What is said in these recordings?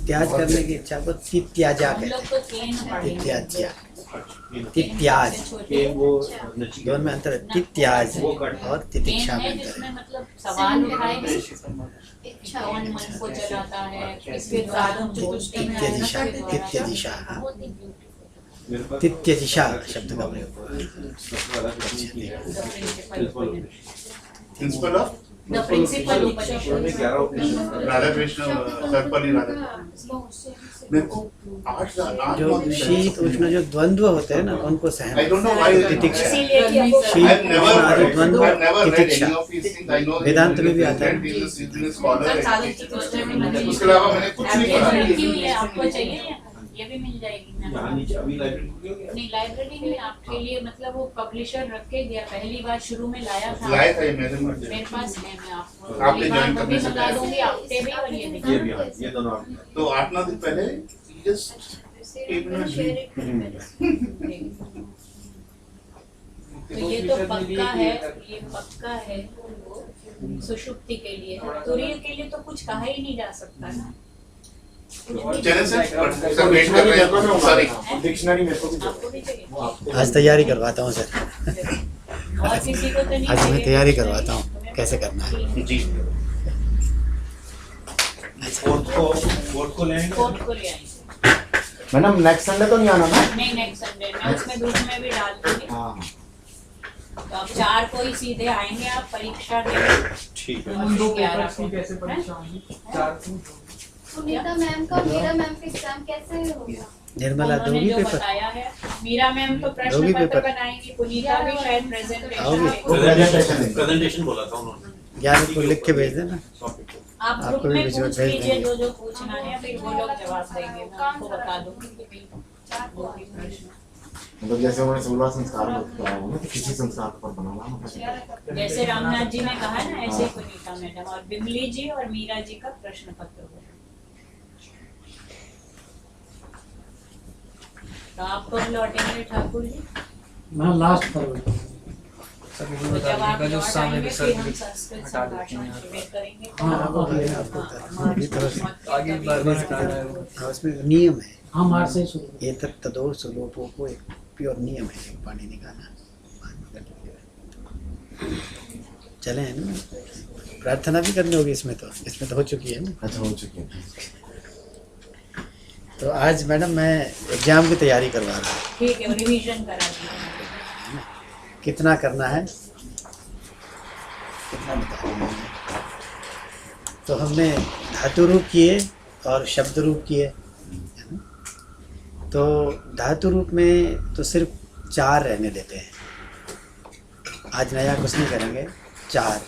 त्याज करने की इच्छा को तित्याजा हम लोग कहते तो केन हैं। पढ़ेंगे। तित्याज्या, तित्याज, दोनों में अंतर है। तित्याज और तितिक्षा केन में है अंतर जिसमें है। मतलब सवाल उठाएंगे, कौन मन को चलाता है, किसके द्वारा हम चतुष्टय में आए, तित्यजिशा, किसके द्वारा। तित्यजिशा, बहुत ही beautiful। तित्यजिशा शब्द का प्रयोग हुआ है। प्रिंसिपल ऑफ द प्रिंसिपल उपनिषद। राधा कृष्ण सर्वपल्ली राधा। जो शीत उष्ण जो द्वंद्व होते हैं ना उनको सहन, I don't know why तितिक्षा, इसीलिए कि हमको शीत I've never उष्ण आदि read, द्वंद्व I've never read Titiksha. any of these things. I know वेदांत में भी आता है। साधक चतुष्टय में नहीं। उसके अलावा मैंने कुछ नहीं पढ़ा। रखी हुई है, आपको चाहिए या? ये भी मिल जाएगी ना। नहीं लाइब्रेरी में आपके लिए मतलब वो पब्लिशर रख के गया, पहली बार शुरू में लाया था। लाया था ये मेरे मेरे पास है, मैं आपको आपने अगली बार join वो करने भी से मंगा पहले। दूंगी, आपके भी और ये भी। ये दोनों तो 8-9 दिन पहले just एक मिनट तो ये तो पक्का है, ये पक्का है सुषुप्ति के लिए। तुरीय के लिए तो कुछ कहा ही नहीं जा सकता ना। चले सर वेट कर रहे हैं सॉरी डिक्शनरी मेरे को भी आपको भी चाहिए आज तैयारी करवाता हूँ सर, और किसी को तो नहीं आज मैं चाहिए। तैयारी करवाता हूँ कैसे करना है। जी कोर्ट को लेंगे। कोर्ट को ले आएंगे। मैडम नेक्स्ट संडे तो नहीं आना ना? नहीं नेक्स्ट संडे मैं उसमें ग्रुप में भी डाल दूंगी। हाँ तो अब 4 को ही सीधे आएंगे आप परीक्षा के। ठीक है। और फिर 11 को कैसे परीक्षा होगी? सुनीता मैम का मीरा मैम का एग्जाम कैसे होगा? निर्मला उन्होंने दोगी जो पेपर? बताया है, मीरा मैम तो प्रश्न दोगी पत्र पेपर? बनाएंगी, पुनीता भी शायद प्रेजेंटेशन आओगे? प्रेजेंटेशन बोला था उन्होंने। 11 को लिख के भेज देना। आप आपको ग्रुप भी में भिजवा पूछ भेज लीजिए देंगे। जो पूछना है, फिर वो लोग जवाब देंगे, मैं आपको बता दूंगी वो भी प्रश्न। मतलब जैसे उन्होंने 16 संस्कार बताया होगा तो किसी संस्कार पर बनाना है। जैसे रामनाथ जी ने कहा ना, ऐसे ही पुनीता मैडम और बिमली जी और मीरा जी का प्रश्न पत्र होगा। तो आप कब लौटेंगे ठाकुर जी? मैं लास्ट फरवरी। तो जब आप लौट आएंगे फिर हम संस्कृत संभाषण शिविर करेंगे। हाँ, हाँ, उसमें नियम है, हाँ मार्च से शुरू। ये तक तदोर स्वरूपों को एक प्योर नियम है एक पानी निकालना। चले हैं ना, प्रार्थना भी करनी होगी इसमें तो हो चुकी है ना। अच्छा हो चुकी है। तो आज मैडम मैं एग्जाम की तैयारी करवा रहा हूँ। ठीक है, रिवीजन करा दीजिए। कितना करना है, कितना बता रहे हैं। तो हमने धातु रूप किए और शब्द रूप किए, है ना? तो धातु रूप में तो सिर्फ 4 रहने देते हैं। आज नया कुछ नहीं करेंगे। 4,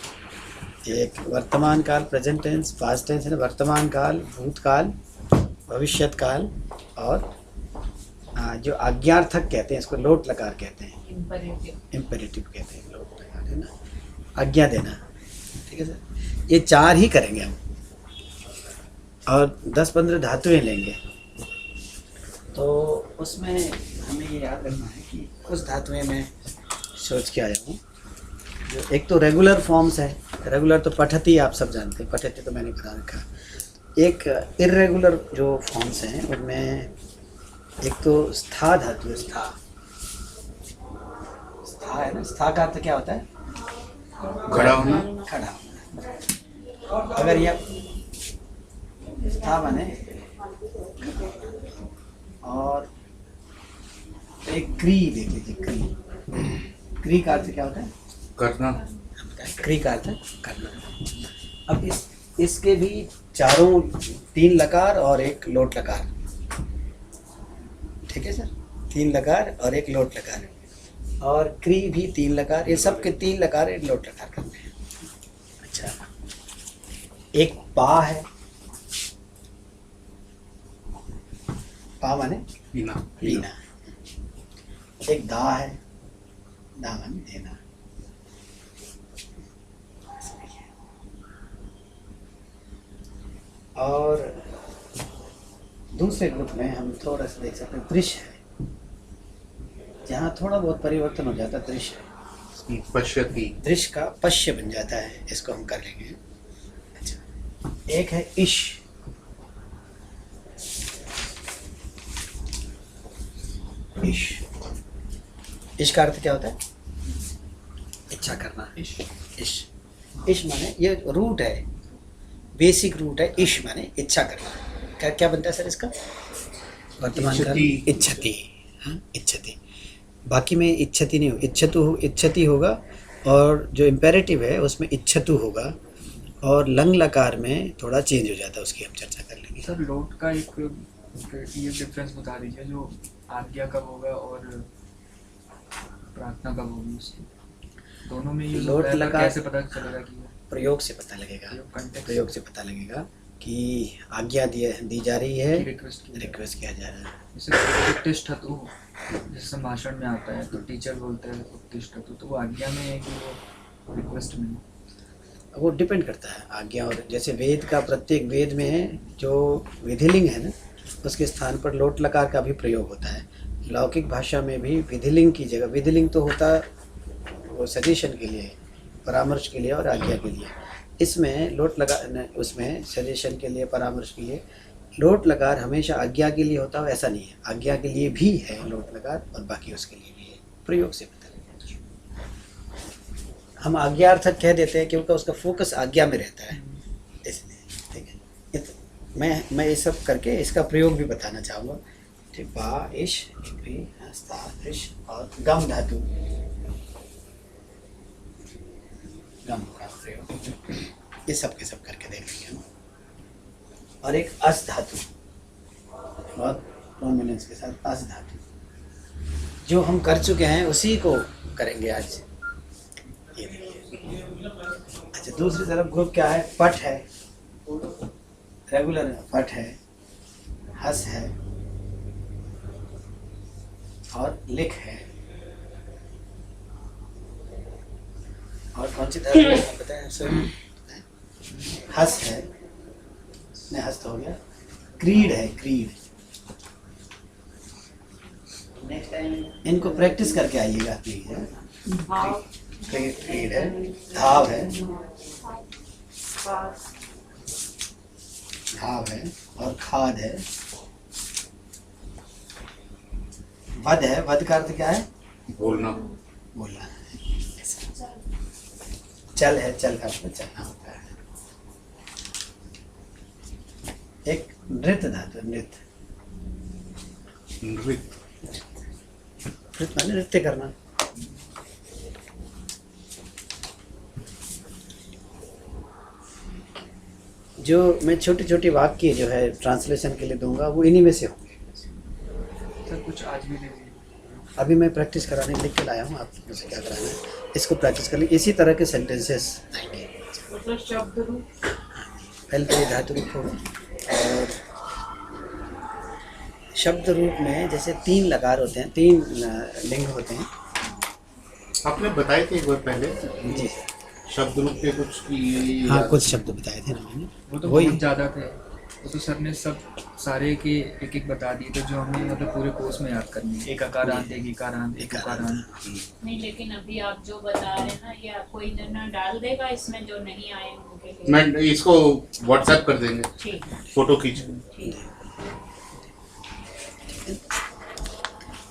एक वर्तमान काल प्रेजेंट टेंस, पास्ट टेंस है ना, वर्तमान काल, भूतकाल, भविष्यत काल और जो आज्ञार्थक कहते हैं इसको लोट लकार कहते हैं, इम्पेरेटिव कहते हैं लोट लकार, है ना, आज्ञा देना। ठीक है सर, ये 4 ही करेंगे हम और 10-15 धातुएं लेंगे। तो उसमें हमें ये याद रखना है कि उस धातुएं में सोच के आया हूँ जो एक तो रेगुलर फॉर्म्स है। रेगुलर तो पठती आप सब जानते हैं, पठती तो मैंने बता रखा। एक इर्रेगुलर जो फॉर्म्स हैं उनमें एक तो स्था धातु है। स्था है ना, स्था का अर्थ क्या होता है? खड़ा होना। खड़ा होना। अगर यह स्था बने और एक क्री देख लीजिए, क्री का अर्थ क्या होता है? करना। क्री का अर्थ है करना। अब इसके भी चारों 3 लकार और एक लोट लकार। ठीक है सर, 3 लकार और एक लोट लकार और क्री भी 3 लकार। ये सब के 3 लकार एक लोट लकार करते हैं। अच्छा, एक पा है, पा माने पीना। पीना। एक दा है, दा माने देना। और दूसरे ग्रुप में हम थोड़ा सा देख सकते हैं, दृश्य है, जहाँ थोड़ा बहुत परिवर्तन हो जाता है। दृश्य है, पश्यति। दृश्य का पश्य बन जाता है, इसको हम कर लेंगे। अच्छा, एक है इश, इश। इश का अर्थ क्या होता है? इच्छा करना। इश इश माने ये रूट है, बेसिक रूट है। इश माने इच्छा करना। क्या क्या बनता है सर इसका वर्तमान काल? इच्छति। हाँ, इच्छति। बाकी में इच्छति नहीं हो, इच्छति होगा, और जो इम्पेरेटिव है उसमें इच्छतु होगा, और लंग लकार में थोड़ा चेंज हो जाता है, उसकी हम चर्चा कर लेंगे। सर लोट का एक ये डिफरेंस बता दीजिए, जो आज्ञा कब होगा और प्रार्थना कब होगी उसकी, दोनों में ये लोट लकार कैसे पता चलेगा कि प्रयोग से पता लगेगा, context प्रयोग से पता लगेगा कि आज्ञा दी जा रही है, रिक्वेस्ट रिक्वेस्ट किया जा रहा है। जैसे उत्तिष्ठतु जैसे भाषण में आता है तो टीचर बोलते हैं उत्तिष्ठतु, तो वो आज्ञा में है कि वो रिक्वेस्ट में है? वो डिपेंड करता है आज्ञा, और जैसे वेद का प्रत्येक वेद में जो विधिलिंग है ना, उसके स्थान पर लोट लकार का भी प्रयोग होता है। लौकिक भाषा में भी विधिलिंग की जगह, विधिलिंग तो होता वो सजेशन के लिए, परामर्श के लिए और आज्ञा के लिए। इसमें लोट लगा, उसमें सजेशन के लिए, परामर्श के लिए लोट लकार हमेशा आज्ञा के लिए होता है, ऐसा नहीं है। आज्ञा के लिए भी है लोट लकार, और बाकी उसके लिए भी है। प्रयोग से पता लगेगा। हम आज्ञार्थक कह देते हैं क्योंकि उसका फोकस आज्ञा में रहता है, इसलिए। ठीक है, मैं ये सब करके इसका प्रयोग भी बताना चाहूँगा। ठीक, बा इश इप्री हस्ता इश और गम धातु, गम का प्रयोग, ये सब के सब करके देखेंगे हम। और एक अस धातु, बहुत प्रोमिनेंस के साथ अस धातु, जो हम कर चुके हैं उसी को करेंगे आज। ये देखिए। अच्छा, दूसरी तरफ ग्रुप क्या है? पट है, रेगुलर पट है, हस है और लिख है। और कौन सी तरफ बताएं? हस है, नहीं हस्त हो गया। क्रीड है, क्रीड। नेक्स्ट टाइम इनको प्रैक्टिस करके आइएगा प्लीज। क्रीड है, धाव है, धाव है और खाद है। वध है, वध का अर्थ क्या है? बोलना, बोलना। चल है, चल का अर्थ चलना होता है। एक नृत्य धातु, नृत्य, नृत्य माने नृत्य करना। जो मैं छोटी छोटी वाक्य जो है ट्रांसलेशन के लिए दूंगा वो इन्हीं में से होंगे। सर कुछ आज भी दीजिए। अभी मैं प्रैक्टिस कराने लिख के लाया हूँ, आप मुझे क्या कराना है, इसको प्रैक्टिस कर लीजिए। इसी तरह के सेंटेंसेस आएंगे। पहले तो ये धातु रूप होगा, और शब्द रूप में जैसे 3 लकार होते हैं, 3 लिंग होते हैं। आपने बताए थे एक बार पहले जी, शब्द रूप के कुछ की। हाँ, कुछ शब्द बताए थे ना मैंने। वो तो वही बहुत ज़्यादा थे, वो तो सर ने सब सारे के एक एक बता दिए थे, जो हमें मतलब पूरे कोर्स में याद करनी है। एक अकारांत, एक इकारांत, एक उकारांत। नहीं, लेकिन अभी आप जो बता रहे हैं ना, ये कोई जना डाल देगा इसमें जो नहीं आए उनके लिए। मैं इसको व्हाट्सएप कर देंगे, ठीक है, फोटो खींच। ठीक है।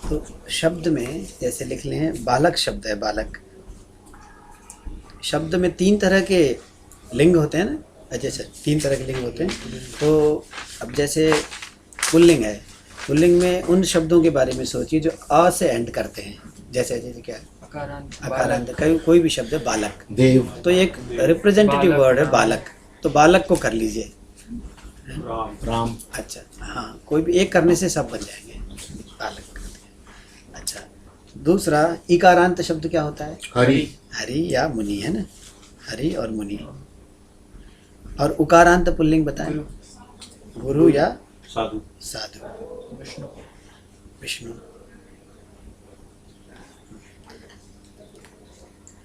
तो शब्द में जैसे लिख लें, बालक शब्द है, बालक शब्द में 3 तरह के लिंग होते हैं ना। जैसे 3 तरह के लिंग होते हैं, तो अब जैसे पुल्लिंग है, पुल्लिंग में उन शब्दों के बारे में सोचिए जो अ से एंड करते हैं। जैसे जैसे क्या है? अकारांत, अकारांत, कोई भी शब्द है, बालक। देव, तो एक रिप्रेजेंटेटिव वर्ड है बालक, तो बालक को कर लीजिए। राम। अच्छा, हाँ, कोई भी एक करने से सब बन जाएंगे, बालक। अच्छा, दूसरा इकारांत शब्द क्या होता है? हरि, हरि या मुनि, है ना, हरि और मुनि। और उकारांत पुल्लिंग बताएं? गुरु या साधु, साधु, विष्णु, विष्णु।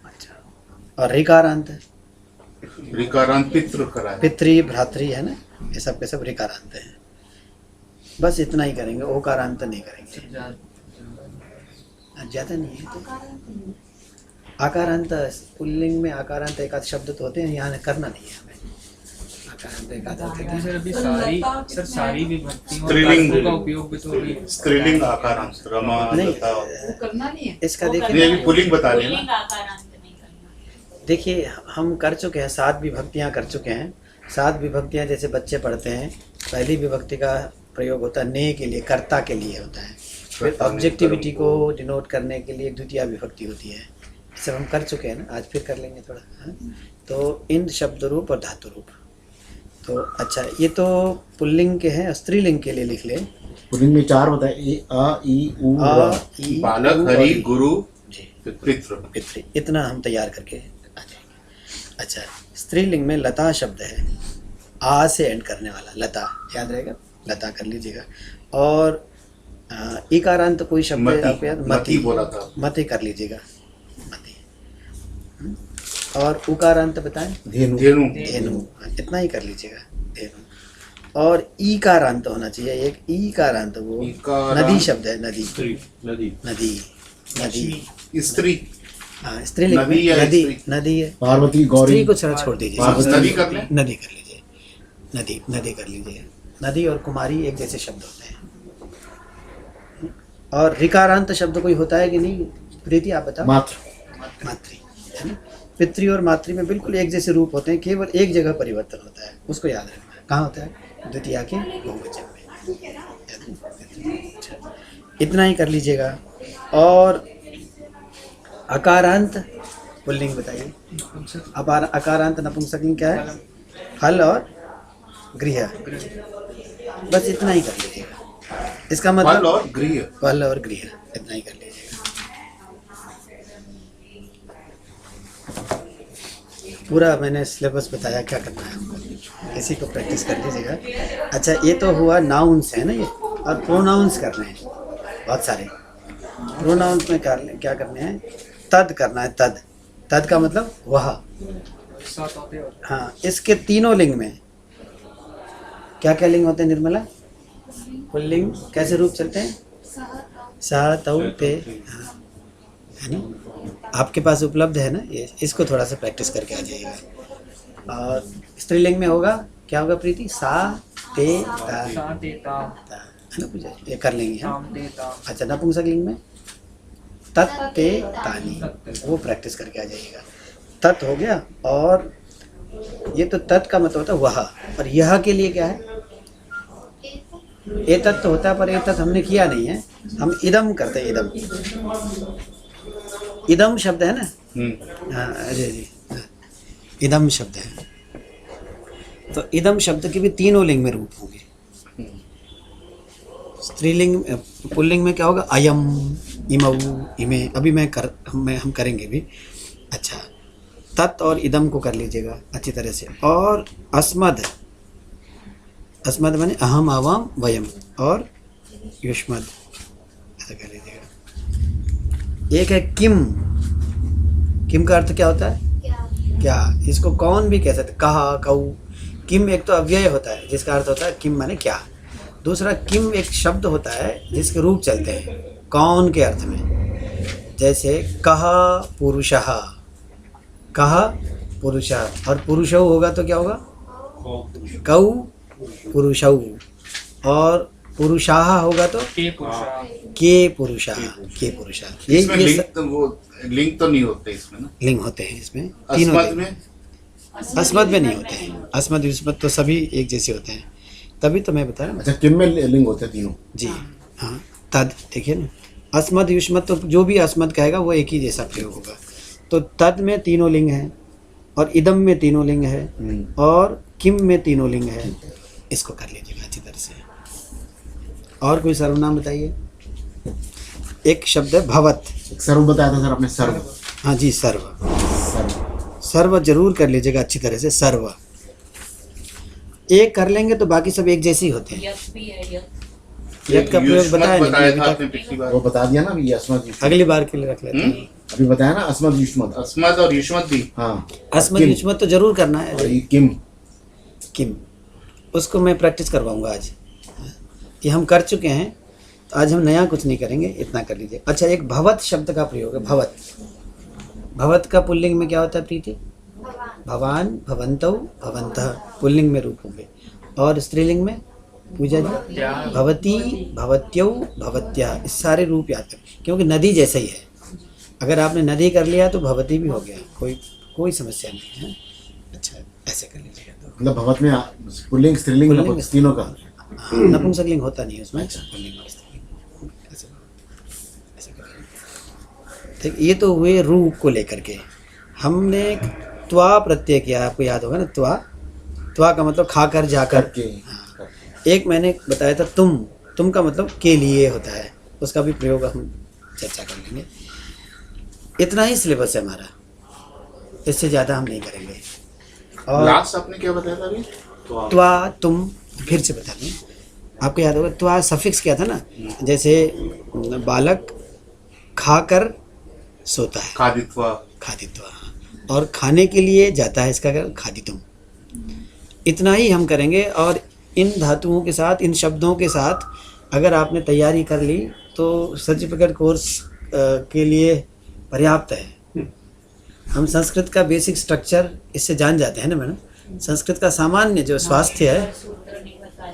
अच्छा, और ऋकारांत? ऋकारांत पितृ कराए। पितृ, भ्रातृ, है ना, ये सब के सब ऋकारांत हैं। बस इतना ही करेंगे, ओकारांत नहीं करेंगे, ज़्यादा नहीं है। तो आकारांत पुल्लिंग में आकारांत एक आध शब्द तो होते हैं, यहाँ करना नहीं है हमें। आकारांत एक आधा होते लेकिन हैं। सर अभी सारी सर सारी विभक्तियों और स्त्रीलिंग कारकों का उपयोग भी तो अभी स्त्रीलिंग आकारांत रमा नहीं, लता करना नहीं है इसका वो देखिए नहीं, अभी पुल्लिंग बता रहे हैं ना। पुल्लिंग आकारांत नहीं करना। देखिए हम कर चुके हैं 7 विभक्तियां कर चुके हैं। 7 विभक्तियां जैसे बच्चे पढ़ते हैं, पहली विभक्ति का प्रयोग होता है ने के लिए, कर्ता के लिए होता है। फिर कर्ता ने, ऑब्जेक्टिविटी को डिनोट करने के लिए द्वितीय विभक्ति होती है। सब हम कर चुके हैं ना, आज फिर कर लेंगे थोड़ा, हाँ? तो इन शब्द रूप और धातु रूप। तो अच्छा, ये तो पुल्लिंग के हैं। स्त्रीलिंग के लिए लिख ले। पुल्लिंग में 4 बताए, ए आ ई उ आ, र। ई, बालक उ, हरि और ई। गुरु जी, पितृ पितृ, इतना हम तैयार करके आ जाएंगे। अच्छा, स्त्रीलिंग में लता शब्द है, आ से एंड करने वाला, लता याद रहेगा, लता कर लीजिएगा। और इकारांत कोई शब्द है आपको याद? मति बोला था। मति कर लीजिएगा, मति। और उकारांत बताएं? धेनु। धेनु धेनु, इतना ही कर लीजिएगा, धेनु। और ईकारांत होना चाहिए एक, ईकारांत, वो ईकारांत। नदी शब्द है, नदी, नदी नदी, नदी। स्त्री हाँ, स्त्रीलिंग में नदी या नदी, स्त्री? नदी है। पार्वती गौरी। स्त्री को छोड़ दीजिए, पार्वती। नदी कर लें। नदी कर लीजिए, नदी, नदी कर लीजिए। नदी और कुमारी एक जैसे शब्द होते हैं। और रिकारांत शब्द कोई होता है कि नहीं प्रीति, आप बताओ? मात्र। मातृ, है ना? पितृ और मातृ में बिल्कुल एक जैसे रूप होते हैं, केवल एक जगह परिवर्तन होता है, उसको याद रखना है। कहाँ होता है? द्वितीया के बहुवचन में। इतना ही कर लीजिएगा। और अकारांत पुल्लिंग बताइए। अकारांत नपुंसकलिंग क्या है? फल और गृह, बस इतना ही कर लीजिएगा। इसका फल मतलब और गृह। फल और गृह, इतना ही कर लीजिएगा। पूरा मैंने सिलेबस बताया क्या करना है हमको, इसी को प्रैक्टिस कर लीजिएगा। अच्छा, ये तो हुआ नाउन्स है ना ये, और प्रोनाउंस करने हैं बहुत सारे। प्रोनाउंस में क्या करने हैं? तद करना है, तद। तद का मतलब वह। 7 होते हैं। हाँ, इसके तीनों लिंग में क्या क्या लिंग होते हैं निर्मला? पुल्लिंग कैसे रूप चलते हैं? सा, तौ, ते, हाँ, है ना? आपके पास उपलब्ध है ना ये, इसको थोड़ा सा प्रैक्टिस करके आ जाइएगा। और स्त्रीलिंग में होगा क्या होगा प्रीति? सा, ते, ता, सा ते ता ता, है ना पूजा? ये कर लेंगे हम। ताम ते ता अच्छा, नपुंसकलिंग में तत्, ते, तानी, वो प्रैक्टिस करके आ जाइएगा। तत् हो गया। और ये तो तत् का मतलब होता है वह, और यह के लिए क्या है? ए तत् तो होता है, पर ए तत् हमने किया नहीं है, हम इदम करते हैं। इदम, इदम शब्द है ना? हाँ, अजय जी, हाँ, इदम शब्द है। तो इदम शब्द के भी तीनों लिंग में रूप होंगे। स्त्रीलिंग, पुल्लिंग में क्या होगा? अयम, इमौ, इमे। अभी हम करेंगे भी। अच्छा, तत् और इदम को कर लीजिएगा अच्छी तरह से। और अस्मद, अस्मद माने अहम, आवाम, वयम, और युष्मद, ऐसा कर लीजिएगा। एक है किम। किम का अर्थ क्या होता है? क्या। इसको कौन भी कह सकते, कहा, कहू। किम एक तो अव्यय होता है जिसका अर्थ होता है किम माने क्या। दूसरा, किम एक शब्द होता है जिसके रूप चलते हैं कौन के अर्थ में। जैसे कह पुरुषः, कह पुरुषः, और पुरुषौ होगा तो क्या होगा? कौ पुरुषौ। और पुरुषाः होगा तो के पुरुषा के पुरुषा, के पुरुषा। ये इसमें लिंग तो वो लिंग तो नहीं होते इसमें ना। लिंग होते हैं इसमें, तीनों अस्मद लिंग। में अस्मद में नहीं होते हैं। अस्मद युष्मद तो सभी एक जैसे होते हैं, तभी तो मैं बता रहा हूँ। अच्छा, किम में लिंग होते हैं तीनों। जी हाँ, तद देखिए ना, अस्मद युष्मद तो जो भी अस्मद कहेगा वो एक ही जैसा प्रयोग होगा। तो तद में तीनों लिंग हैं, और इदम में तीनों लिंग है, और किम में तीनों लिंग है। इसको कर लीजिएगा अच्छी तरह से। और कोई सर्वनाम बताइए। एक शब्द है भवत। एक सर्व बताया था सर आपने, सर्व। हाँ जी, सर्व। सर्व, सर्व जरूर कर लीजिएगा अच्छी तरह से। सर्व एक कर लेंगे तो बाकी सब एक जैसे ही होते हैं। यश भी है, यश। यद का प्रयोग युष्मत बताया बताया नहीं था अभी आपने तक। पिछली बार। वो बता दिया ना अभी, अस्मद युष्मद। अगली बार के लिए रख लेते हैं। अभी बताया ना, अस्मद युष्मद। अस्मद और युष्मत भी। हाँ, अस्मद किम। युष्मद तो जरूर करना और है। ये किम। किम, उसको मैं प्रैक्टिस करवाऊंगा आज। ये हम कर चुके हैं, तो आज हम नया कुछ नहीं करेंगे, इतना कर लीजिए। अच्छा, एक भवत शब्द का प्रयोग है। भवत, भवत का पुल्लिंग में क्या होता है प्रीति? भगवान। भवान, भवन्तौ, भवन्तः पुल्लिंग में रूप होंगे। और स्त्रीलिंग में पूजा जी भवती, भवत्यौ, भवत्यः, इस सारे रूप याद करें क्योंकि नदी जैसे ही है। अगर आपने नदी कर लिया तो भवती भी हो गया, कोई समस्या नहीं है। अच्छा, ऐसे कर लीजिएगा तो मतलब भवत में पुल्लिंग स्त्रीलिंग पुल्लिंग, नपुंसक तीनों का। नपुंसकलिंग होता नहीं है उसमें, पुल्लिंग और स्त्रीलिंग। ऐसे करेंगे। ठीक, ये तो हुए रूप को लेकर के। हमने त्वा प्रत्यय किया, आपको याद होगा ना, त्वा का मतलब खाकर जाकर। करके एक मैंने बताया था तुम का मतलब के लिए होता है, उसका भी प्रयोग हम चर्चा कर लेंगे। इतना ही सिलेबस है हमारा, इससे ज़्यादा हम नहीं करेंगे। और लास्ट आपने क्या बताया था अभी? त्वा तुम फिर से बता दें, आपको याद होगा त्वा सफिक्स क्या था ना, जैसे बालक खाकर सोता है, खादित्वा। खादित्वा, और खाने के लिए जाता है, इसका क्या खादितुम। इतना ही हम करेंगे। और इन धातुओं के साथ, इन शब्दों के साथ अगर आपने तैयारी कर ली तो सर्टिफिकेट कोर्स के लिए पर्याप्त है। हम संस्कृत का बेसिक स्ट्रक्चर इससे जान जाते हैं ना मैडम। संस्कृत का सामान्य जो स्वास्थ्य है, सूत्र नहीं बताया।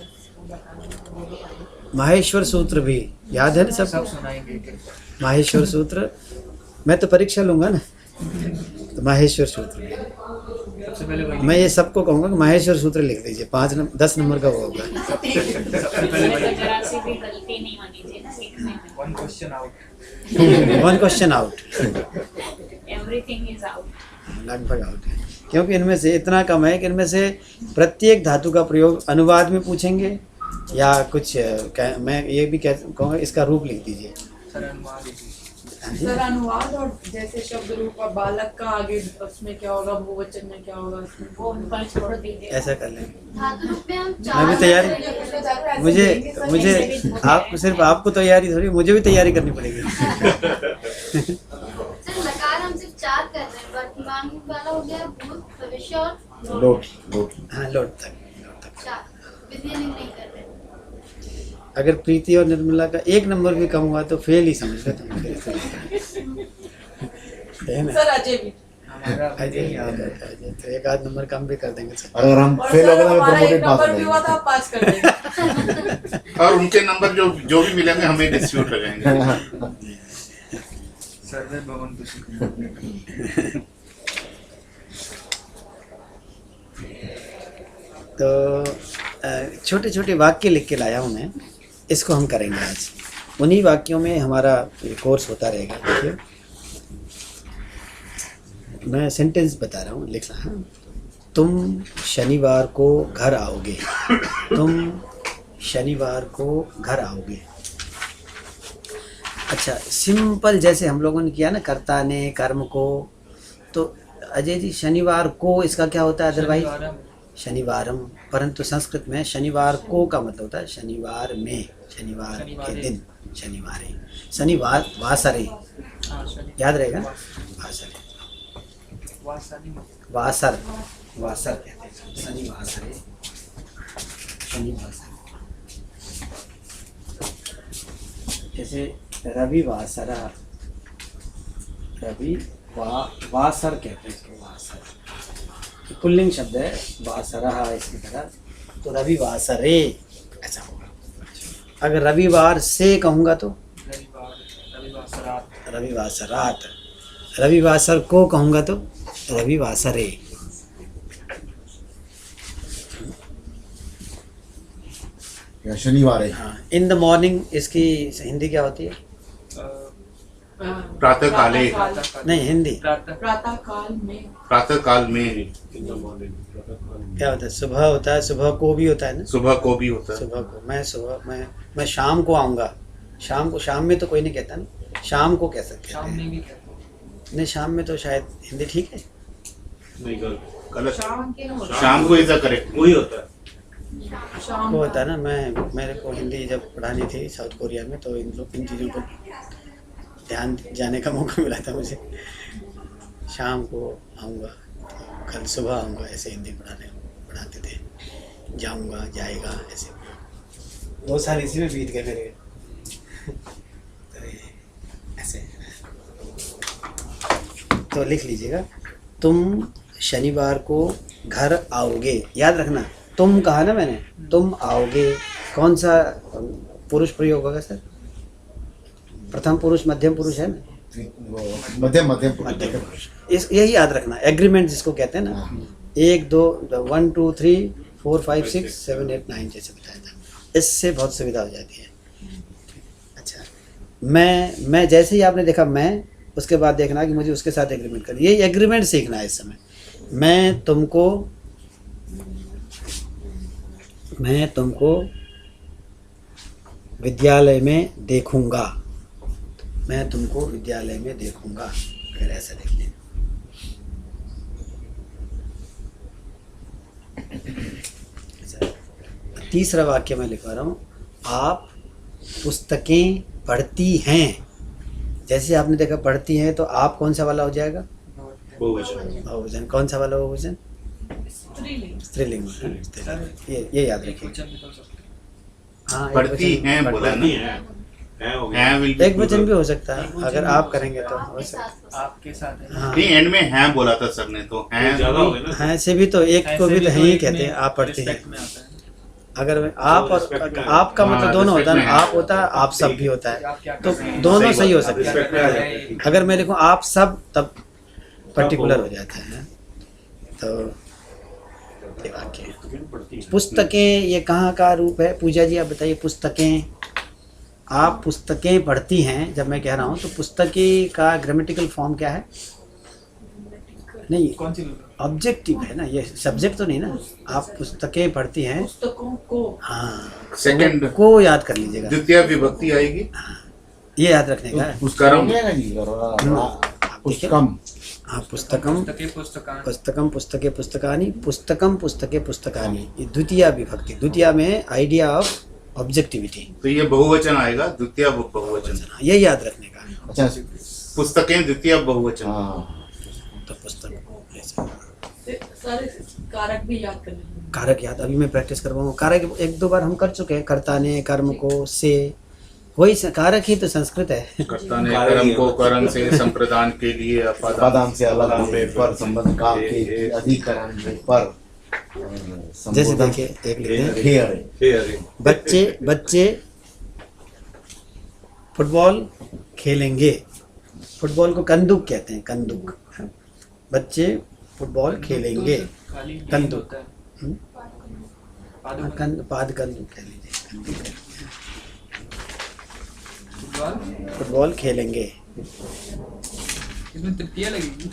माहेश्वर सूत्र भी याद है ना सब सब। सुनाएंगे। माहेश्वर सूत्र मैं तो परीक्षा लूँगा ना, तो माहेश्वर सूत्र भी। सबसे पहले वही मैं ये सबको कहूँगा कि माहेश्वर सूत्र लिख दीजिए, 10 नंबर का वो होगा। सबसे पहले वही जरा सी भी गलती नहीं होनी चाहिए ना लिखने में। One question out. 1 question out, everything is out. लगभग आउट है, क्योंकि इनमें से इतना कम है कि इनमें से प्रत्येक धातु का प्रयोग अनुवाद में पूछेंगे या कुछ मैं ये भी कहूँगा इसका रूप लिख दीजिए। सर अनुवाद लीजिए। हाँ जी। सर अनुवाद और जैसे शब्द रूप और बालक का आगे उसमें क्या होगा, बहुवचन में क्या होगा, उसमें वो उन पर छोड़ दीजिए। ऐसा कर लेंगे। धातु रूप में हम मैं भी चार तैयारी, ऐसे मुझे देंगे सर। मुझे आप सिर्फ आपको तैयारी थोड़ी, मुझे भी तैयारी करनी पड़ेगी। सर लकार हम सिर्फ 4 कर रहे हैं, वर्तमान वाला हो गया, भूत, भविष्य और लोट हाँ, लोट तक। 4 विधिलिंग नहीं कर रहे। अगर प्रीति और निर्मला का 1 नंबर भी कम हुआ तो फेल ही समझ लो तुम। है ना? सर अजय भी। हमारा अजय तो 1 आध नंबर कम भी कर देंगे सर। अगर हम और फेल हो सर गए तो हमारा एक प्रमोटेड पास नंबर हो भी हुआ था, जाएंगे। आप पास कर देंगे। और उनके नंबर जो भी मिलेंगे हमें डिस्ट्रीब्यूट हो जाएंगे। सर्वे भवन्तु सुखिनः। तो छोटे छोटे वाक्य लिख के लाया हूँ मैं, इसको हम करेंगे आज। उन्हीं वाक्यों में हमारा ये कोर्स होता रहेगा। देखिए मैं सेंटेंस बता रहा हूँ, लिख रहा हूँ। तुम शनिवार को घर आओगे, तुम शनिवार को घर आओगे। अच्छा, सिंपल जैसे हम लोगों ने किया ना, कर्ता ने कर्म को, तो अजय जी शनिवार को इसका क्या होता है अदरवाइज? शनिवारम। परंतु संस्कृत में शनिवार को का मतलब होता है शनिवार में, शनिवार के दिन, शनिवारे, शनिवार वासरे, हाँ, शनि- याद रहेगा। वासरे, वासनी। वासर, वासर कहते हैं, शनिवासरे, शनिवासर। जैसे रविवासरा, रवि वासर कहते हैं इसको, वासर पुल्लिंग शब्द है, वासरा इसकी तरह, तो रविवासरे ऐसा होगा। अगर रविवार से कहूँगा तो रविवार, रविवासरात। रविवासरात, रविवासर को कहूँगा तो रविवासरे। या शनिवार है। हाँ, इन द मॉर्निंग इसकी हिंदी क्या होती है? प्रातः काले। नहीं, हिंदी प्रातः काल में। प्रातः काल में क्या होता है? सुबह होता है, सुबह को भी होता है ना, सुबह को भी होता है। सुबह को, मैं शाम को आऊँगा। शाम को, शाम में तो कोई नहीं कहता ना, शाम को कह सकते शाम हैं। में भी कहते नहीं, शाम में तो शायद हिंदी ठीक है। नहीं, गलत। शाम के होता शाम को इज करेक्ट वही होता है। है। शाम वो होता है ना, मेरे को हिंदी जब पढ़ानी थी साउथ कोरिया में, तो इन चीज़ों पर ध्यान जाने का मौका मिला था मुझे। शाम को आऊँगा, कल सुबह आऊँगा, ऐसे हिंदी पढ़ाते थे। जाऊँगा, जाएगा, ऐसे 2 साल इसी में बीत गए मेरे। तो ये ऐसे, तो लिख लीजिएगा, तुम शनिवार को घर आओगे, याद रखना। तुम कहा ना मैंने, तुम आओगे, कौन सा पुरुष प्रयोग होगा सर? प्रथम पुरुष मध्यम पुरुष है ना, मध्यम मध्यम मध्यम पुरुष। इस यही याद रखना, एग्रीमेंट जिसको कहते हैं ना, 1 2 1 2 3 4 5 6 7 8 9 जैसे बताया था, इससे बहुत सुविधा हो जाती है। अच्छा, मैं जैसे ही आपने देखा मैं, उसके बाद देखना कि मुझे उसके साथ एग्रीमेंट करना, यही एग्रीमेंट सीखना है इस समय। मैं तुमको विद्यालय में देखूंगा, मैं तुमको विद्यालय में देखूंगा, अगर ऐसा देख लें। तीसरा वाक्य मैं लिखवा रहा हूँ, आप पुस्तकें पढ़ती हैं। जैसे आपने देखा पढ़ती हैं, तो आप कौन सा वाला हो जाएगा? बहुवचन। कौन सा वाला बहुवचन? स्त्रीलिंग। ये याद रखिए। हाँ, पढ़ती हैं बोला ना, हैं will be एक वचन भी हो सकता है, अगर आप करेंगे तो हो सकता है। आपके साथ है। हाँ, नहीं, एंड में हैं बोला था सर ने, तो हैं ज्यादा हो गया ना। हाँ, ऐसे भी तो एक को भी तो हैं ही कहते हैं, आप पढ़ती हैं। Respect में आता है। अगर आप और आपका मतलब हाँ, दोनों होता है ना, respect में आप होता है, आप सब भी होता है, आप क्या तो कर रहे हैं? दोनों सही सही हो बात, सकता respect में आ जाता है। है। अगर मैं लिखूं आप सब, तब पर्टिकुलर हो जाता है। तो ये वाक्य है। पुस्तकें, ये कहाँ का रूप है? पूजा जी आप बताइए। पुस्तकें, आप पुस्तकें पढ़ती हैं, जब मैं कह रहा हूँ तो पुस्तकें का ग्रामेटिकल फॉर्म क्या है? नहीं, कौन सी? ऑब्जेक्टिव है ना, ये सब्जेक्ट तो नहीं ना। आप पुस्तकें पढ़ती हैं, पुस्तकों को। हाँ, सेकंड को याद कर लीजिएगा, द्वितीय विभक्ति आएगी। ये याद रखने का है। पुस्तकम है ना जी, पुस्तकम। हाँ, पुस्तकम, पुस्तकान। पुस्तकम पुस्तके पुस्तकानि, पुस्तकम पुस्तके पुस्तकानि, ये द्वितीय विभक्ति। द्वितीय में आइडिया ऑफ ऑब्जेक्टिविटी, तो ये बहुवचन आएगा, द्वितीय बहुवचन। ये याद रखने का है। अच्छा, पुस्तकें द्वितीय बहुवचन। हाँ, तो पुस्तक सारे कारक भी याद करने हैं। कारक याद, अभी मैं प्रैक्टिस करवाऊँ। कारक 1-2 बार हम कर चुके हैं, कर्ता ने, कर्म को, से, वही कारक ही तो संस्कृत है। कर्ता ने कर्म को करण से संप्रदान के लिए पदान से अलग होने पर, संबंध काल के अधिकरण पर, जैसे देखिए, एक लिखते हैं, फेयर बच्चे फुटबॉल खेलेंगे। फुटबॉल को कंदुक कहते हैं, कंदुक। बच्चे फुटबॉल खेलेंगे, कंदुक। पाद कंदुक कह लीजिए, कंदुक कह लीजिए। फुटबॉल खेलेंगे, इसमें तृतीया लगेगी।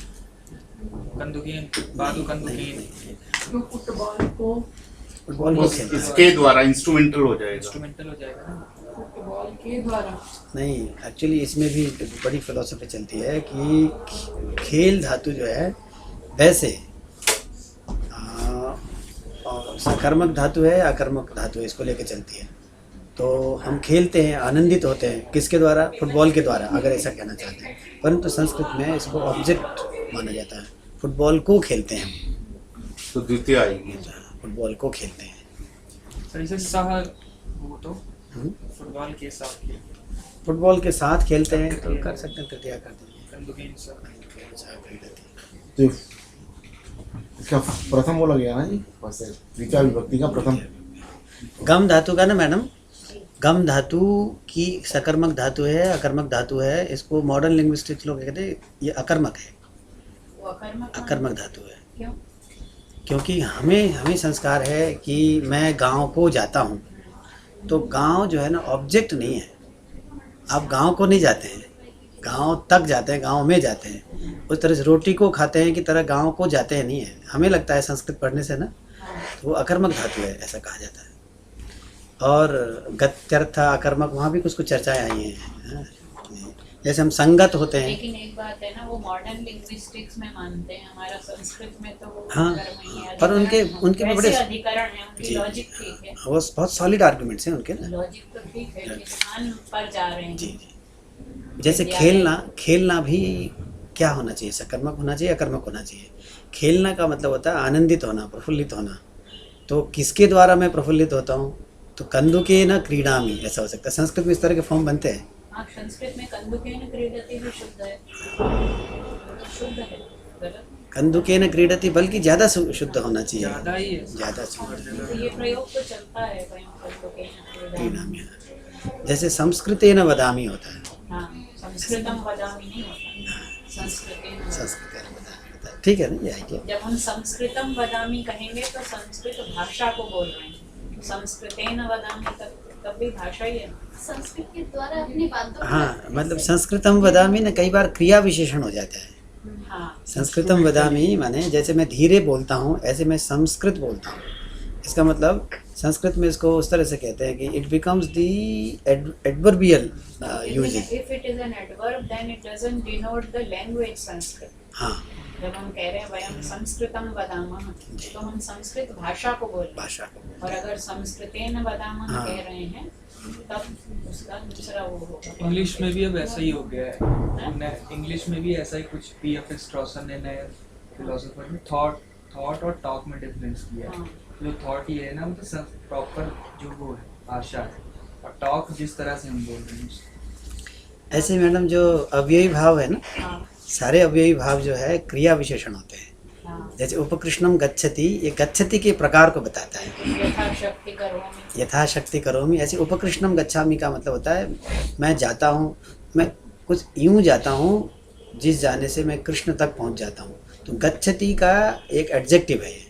कंदुकीन, बादू कंदुकीन। तो फुटबॉल को खेलेंगे। इसके द्वारा इंस्ट्रूमेंटल हो जाएगा। इंस्ट्रूमेंटल हो जाएगा ना। फुटबॉल के द्वारा। नहीं, एक्चुअली इसमें भी बड़ी फिलॉसफी चलती है कि खेल धातु जो है, वैसे सकर्मक धातु है, अकर्मक धातु है, इसको लेकर चलती है। तो हम खेलते हैं, आनंदित होते हैं, किसके द्वारा? फुटबॉल के द्वारा, अगर ऐसा कहना चाहते हैं। परंतु संस्कृत में इसको ऑब्जेक्ट माना जाता है। फुटबॉल को खेलते हैं, तो द्वितीय आएगी। फुटबॉल को खेलते हैं। सर इसे सह वो तो फुटबॉल के साथ खेल। फुटबॉल के साथ खेलते हैं तो कर सकते हैं, तृतीया कर देंगे। कंदुकीन सह। तो इसका प्रथम वो लगेगा ना जी, द्वितीय विभक्ति का प्रथम। गम धातु का ना मैडम, गम धातु की सकर्मक धातु है, अकर्मक धातु है। इसको मॉडर्न लिंग्विस्टिक्स लोग कहते हैं ये अकर्मक है, वो अकर्मक धातु है। क्यों? क्योंकि हमें संस्कार है कि मैं गांव को जाता हूँ, तो गांव जो है ना ऑब्जेक्ट नहीं है। आप गांव को नहीं जाते हैं, गांव तक जाते हैं, गांव में जाते हैं। उस तरह से रोटी को खाते हैं की तरह गांव को जाते हैं नहीं है। हमें लगता है संस्कृत पढ़ने से ना, तो वो अकर्मक धातु है, ऐसा कहा जाता है। और गत्यर्थ, अकर्मक, वहाँ भी कुछ चर्चाएं आई हैं। जैसे हम संगत होते हैं। लेकिन एक बात है ना, वो मॉडर्न लिंग्विस्टिक्स में मानते हैं, हमारा संस्कृत में तो वो हाँ, कर्म ही है। पर उनके भी बड़े अधिकरण है, उनकी जी। लॉजिक ठीक है, वो बहुत सॉलिड आर्गुमेंट्स हैं उनके ना। लॉजिक तो ठीक है, किसान पर जा रहे हैं। जी जी। जैसे खेलना भी क्या होना चाहिए? सकर्मक होना चाहिए, अकर्मक होना चाहिए। खेलना का मतलब होता है आनंदित होना, प्रफुल्लित होना। तो किसके द्वारा मैं प्रफुल्लित होता हूँ? तो कंदुके न क्रीडामि, ऐसा हो सकता है। संस्कृत में इस तरह के फॉर्म बनते हैं। हाँ, संस्कृत में कंदुकेन क्रीडति भी शुद्ध है, शुद्ध है, गलत कंदुकेन क्रीडति, बल्कि ज़्यादा शुद्ध होना चाहिए, ज़्यादा ही है। ज़्यादा शुद्ध तो ये प्रयोग तो चलता है वयं कंदुकेन क्रीडामि। क्रीडामि। जैसे संस्कृतेन वदामि होता है, हाँ, संस्कृतम वदामि नहीं होता, संस्कृतेन वदामि। संस्कृतेन वदामि होता है, ठीक है ना ये आइडिया। जब हम संस्कृतम वदामि कहेंगे तो संस्कृत भाषा को बोल रहे हैं, संस्कृतेन वदामि तब भी भाषा ही है। संस्कृत के द्वारा अपनी बातों को हाँ, मतलब संस्कृतम वदामि ना कई बार क्रिया विशेषण हो जाता है। हाँ, संस्कृतम वदामि माने जैसे मैं धीरे बोलता हूँ ऐसे मैं संस्कृत बोलता हूँ। इसका मतलब संस्कृत में इसको उस तरह से कहते हैं कि it becomes the adverbial usages. if it is an adverb then it doesn't denote the language Sanskrit. हाँ, जब हम कह रहे हैं वयं संस्कृतम वदामः तो हम संस्कृत भाषा को बोल रहे हैं, भाषा को। और अगर संस्कृतेन वदामः हाँ। कह रहे हैं तब उसका दूसरा वो होगा। इंग्लिश में भी अब ऐसा ही हो गया है, इंग्लिश में भी ऐसा ही कुछ पीएफ स्ट्रॉसन ने नए फिलोसोफर में थॉट और टॉक में डिफरेंस किया है। हाँ। जो थॉट ये है ना मतलब सब प्रॉपर जो वो है भाषा है, और टॉक जिस तरह से हम बोल रहे हैं। ऐसे मैडम जो अव्ययी भाव है ना, हाँ, सारे अव्ययी भाव जो है क्रिया विशेषण होते हैं। हाँ, जैसे उपकृष्णम गच्छति, ये गच्छति के प्रकार को बताता है। यथाशक्ति करोमि। यथाशक्ति करोमि, ऐसे उपकृष्णम गच्छामि का मतलब होता है मैं जाता हूँ, मैं कुछ यूँ जाता हूँ जिस जाने से मैं कृष्ण तक पहुँच जाता हूँ। तो गच्छति का एक एडजेक्टिव है ये।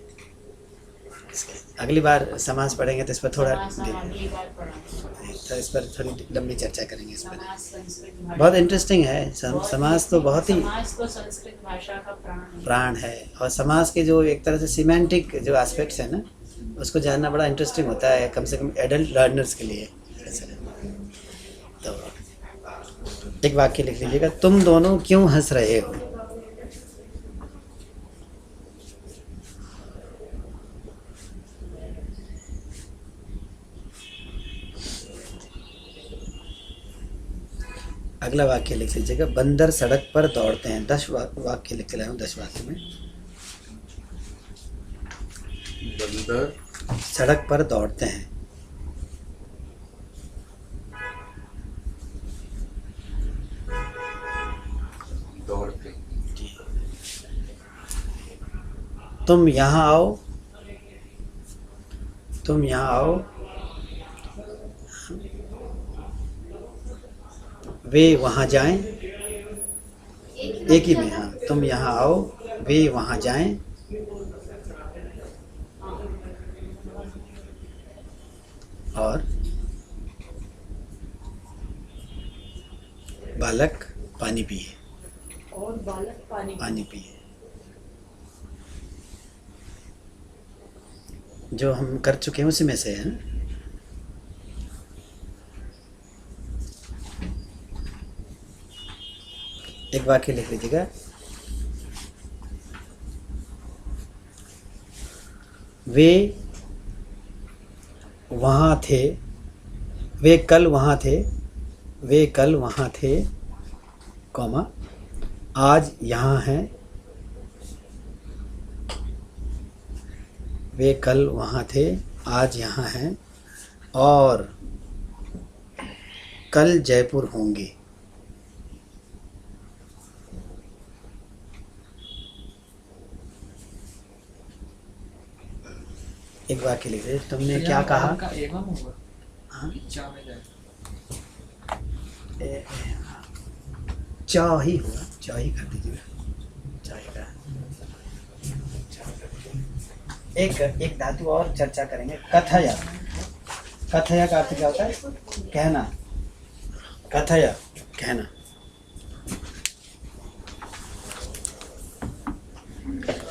अगली बार समास पढ़ेंगे तो इस पर थोड़ा समास हम अगली बार पढ़ेंगे। तो इस पर थोड़ी लंबी चर्चा करेंगे इस पर। समास संस्कृत भाषा बहुत इंटरेस्टिंग है समास, तो बहुत ही समास तो संस्कृत भाषा का प्राण है। प्राण है। और समास के जो एक तरह से सिमेंटिक जो एस्पेक्ट्स है ना, उसको जानना बड़ा इंटरेस्टिंग होता है, कम से कम एडल्ट लर्नर्स के लिए। तो एक वाक्य लिख लीजिएगा, तुम दोनों क्यों हंस रहे हो। अगला वाक्य लिख लीजिएगा, बंदर सड़क पर दौड़ते हैं। 10 वाक्य लिख के लाया हूँ, 10 वाक्य में। बंदर सड़क पर दौड़ते हैं। दौड़ते। तुम यहाँ आओ, तुम यहाँ आओ, वे वहाँ जाएं। एक ही में, हाँ, तुम यहाँ आओ, वे वहाँ जाएं। और बालक पानी पिए, और बालक पानी पिए। जो हम कर चुके हैं उसी में से है। एक वाक्य लिख लीजिएगा, वे वहाँ थे, वे कल वहाँ थे, वे कल वहाँ थे, कॉमा, आज यहाँ हैं, वे कल वहाँ थे, आज यहाँ हैं, और कल जयपुर होंगे। एक वाक्य लिख रहे, तुमने क्या कहा। का एवं होगा। हाँ, इच्छा में जाए। चा ही होगा, चा ही कर दीजिएगा, चाय का। एक धातु और चर्चा करेंगे, कथया। कथया का अर्थ क्या होता है, कहना। कथया, कहना।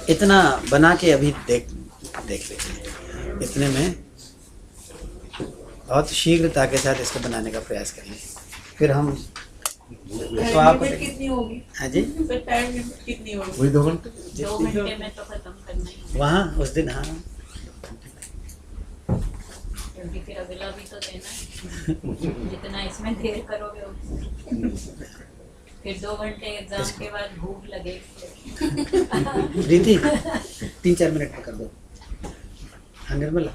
इतना बना के अभी देख लीजिए। इतने में बहुत शीघ्रता के साथ इसको बनाने का प्रयास करिए, फिर हम तो आप कितनी होगी? हाँ जी, फिर टाइम लिमिट कितनी होगी? वही 2 घंटे। 2 घंटे में तो खत्म करना ही, वहाँ उस दिन, हाँ, क्योंकि फिर अगला भी तो देना है। जितना इसमें देर करोगे फिर 2 घंटे एग्जाम के बाद भूख लगेगी। प्रीति 3-4 मिनट में कर दो। हाँ निर्मला,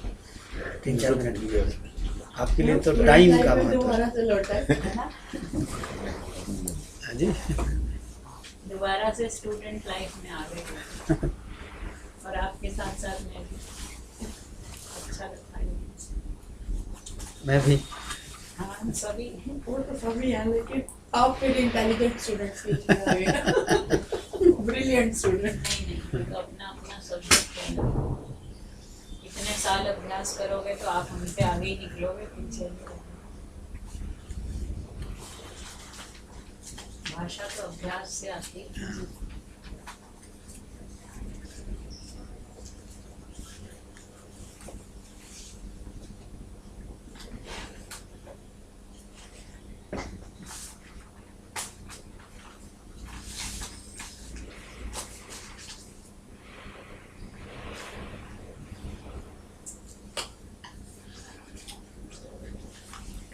3-4 मिनट में आपके लिए तो टाइम का महत्व है। दोबारा से लौटा है। हाँ जी, 2 दोबारा से स्टूडेंट लाइफ में आ गई और आपके साथ साथ मैं भी। अच्छा लगता है। मैं भी। हाँ सभी। वो तो सभी हैं लेकिन आप फिर इंटेलिजेंट स्टूडेंट्स की ब्रिलियंट स्टूडेंट। नहीं नहीं, ये तो अपना अपना सब्जेक्ट है ना। इतने साल अभ्यास करोगे तो आप हमसे आगे ही निकलोगे, पीछे नहीं रहोगे। भाषा तो अभ्यास से आती है।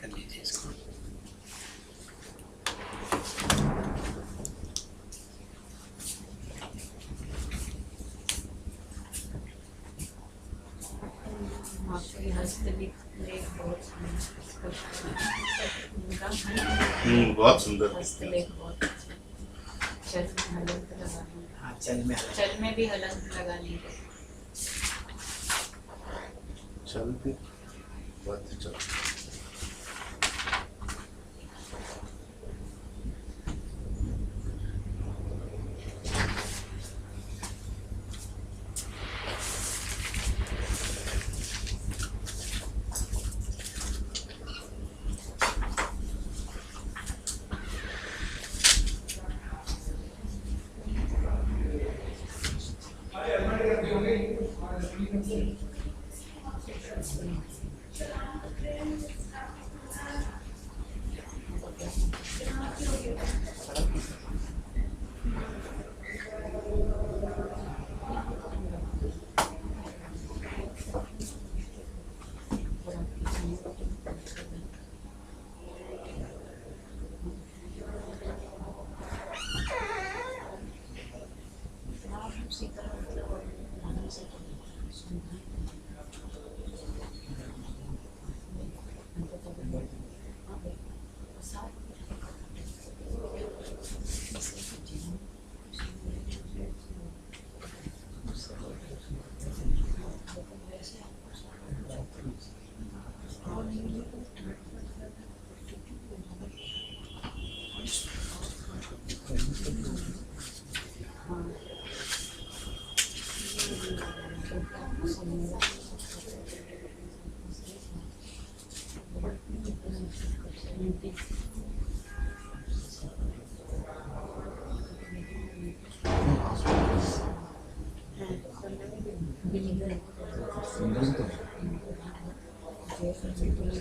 कर लीजिए इसको। आपकी हस्तलिख बहुत बहुत सुंदर। हस्तलेख बहुत अच्छा। चल में हलंत लगाना, हाँ चल में अलग। चल में भी हलंत लगानी है। चल भी बहुत अच्छा।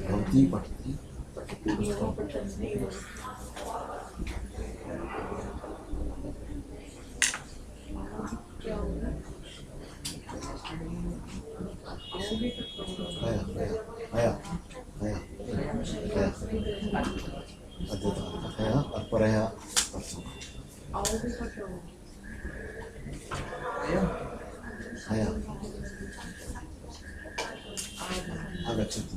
गलती पड़ती आया आया आया अपर आया आया आगच्छति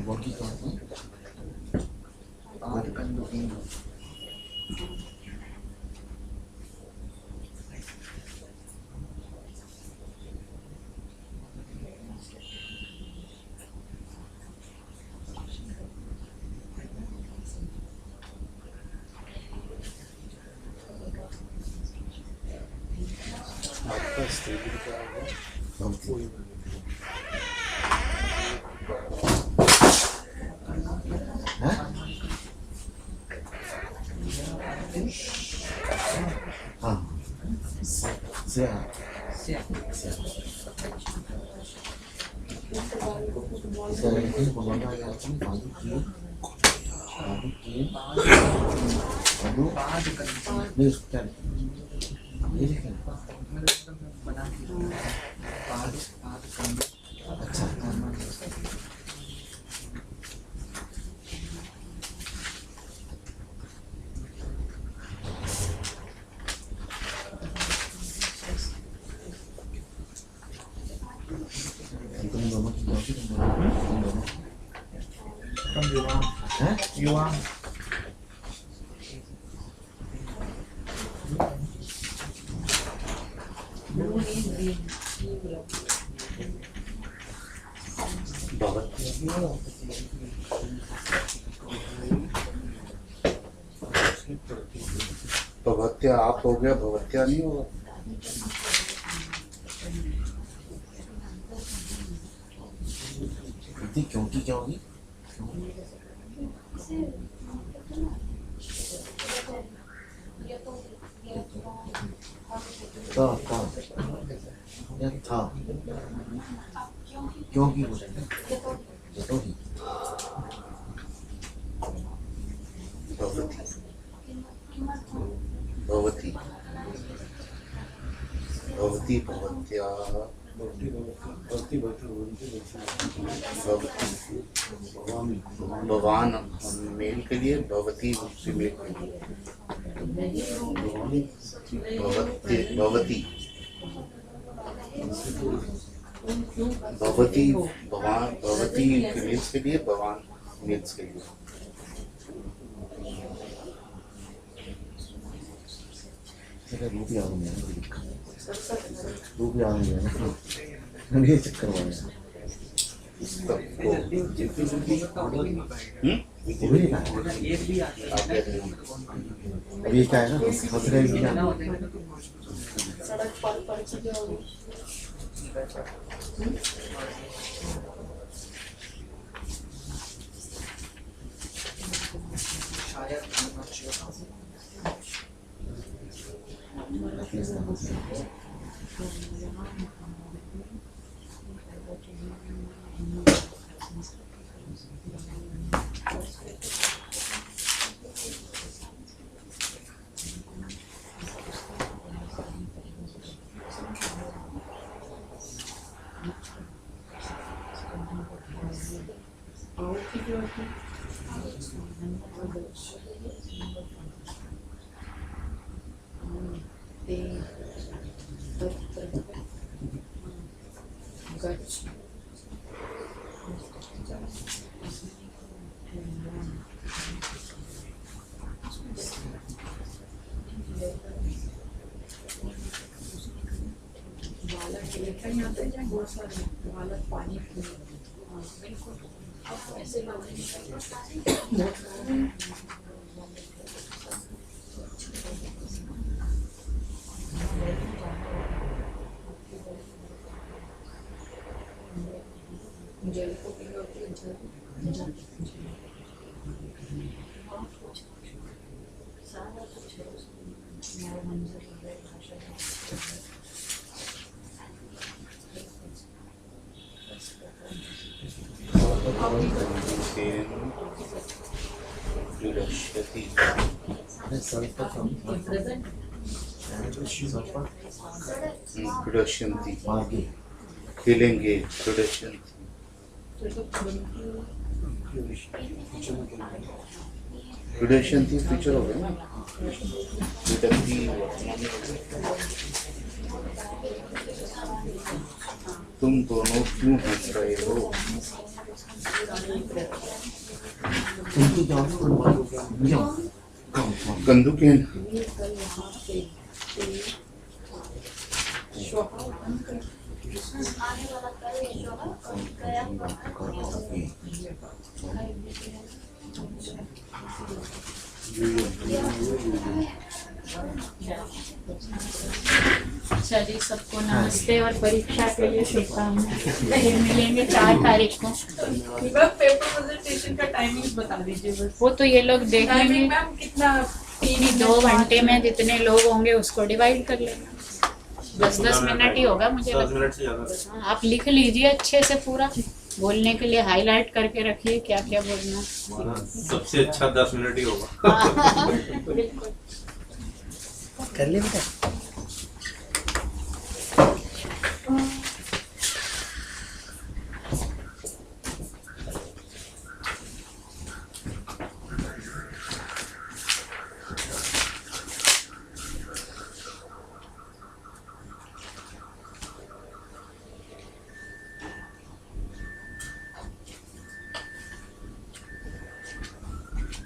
Bagi kami, akan begini. आपका स्टेबल क्या होगा? हाँ से lagi pembantu yang padu ini sekian ini kan अच्छा हैं? युवान भवत्या आप हो गया, भवत्या नहीं होगा। इतनी क्योंकि क्या होगी? था या था क्योंकि कुछ तो ही भवती भवती भवत्या भगवान मेल के लिए, भवती फीमेल के लिए। भवती भवती भवती भगवान, भवती फीमेल्स के लिए, भगवान मेल्स के लिए। रूप याद नहीं है, रूप याद नहीं है ना, ये चक्कर वाला है। सबको वही ना एक भी आता है अब ये क्या है ना, हंस रहे हैं क्या? सड़क पार पार चीजें होगी। शायद बालक लेकर यहाँ पे जाए बहुत सारे बालक पानी पीने। हाँ, बिल्कुल ऐसे लोग जल को पिघलते जल सारा कुछ है उसमें मंजर भाषा प्रोडक्शंती आगे खेलेंगे, प्रोडक्शंती प्रोडक्शंती फ्यूचर हो गया ना, प्रोडक्टी वर्तमान में हो गया। तुम दोनों क्यों हंस रहे हो? उनकी क्या क्यों कंदू के आने वाला कल जो है और गया हुआ अच्छा जी, सबको नमस्ते और परीक्षा के लिए शुभकामनाएं। फिर मिलेंगे 4 तारीख को। मैम पेपर प्रेजेंटेशन का टाइमिंग बता दीजिए बस। वो तो ये लोग देखेंगे, टाइमिंग मैम कितना? 2 घंटे में जितने लोग होंगे उसको डिवाइड कर लेना। 10-10 मिनट ही होगा मुझे लगता है। हाँ, आप लिख लीजिए अच्छे से पूरा, बोलने के लिए हाईलाइट करके रखिए क्या क्या बोलना। सबसे अच्छा 10 मिनट ही होगा। बिल्कुल। कर ले बेटा।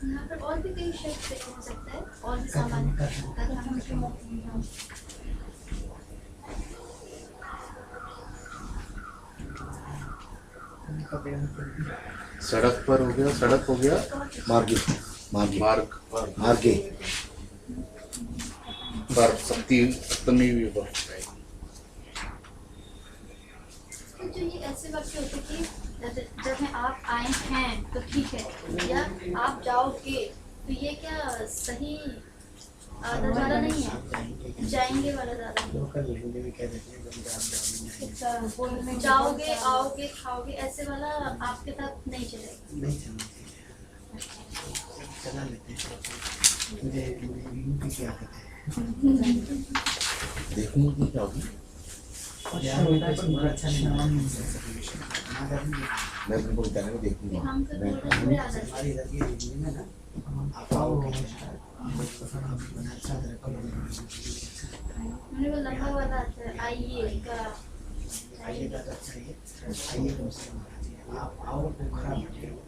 यहाँ पर और भी कई शेप पे हो सकता है, और भी सामान सड़क पर हो गया, सड़क हो गया, मार्गे मार्गे मार्ग मार्गे पर सप्तमी विभक्ति। तो जो ये ऐसे वक्त होते कि जब में आप आए हैं तो ठीक है, या आप जाओगे तो ये क्या सही आधा ज़्यादा नहीं है, जाएंगे वाला ज़्यादा लोकल हिंदी में कह देते हैं जब आप अच्छा, जाओगे आओगे खाओगे ऐसे वाला आपके साथ नहीं चलेगा। नहीं चलना चाहिए, चला लेते हैं। मुझे यूपी क्या कहते हैं, देखूंगी क्या होगी। बिहार में कुछ मुझे अच्छा नहीं लगा, ना करेंगे। मैं तुमको बताने को देखूंगा। हम तो मैं पूरे आ जाते हमारी इधर की हिंदी में ना, आप आओगे अच्छा तरह का मेरे को लंबा वाला आता है, आइए का आइए का तो अच्छा ही है, आइए तो उससे हमारा चाहिए। आप आओ तो खराब हो जाएगा।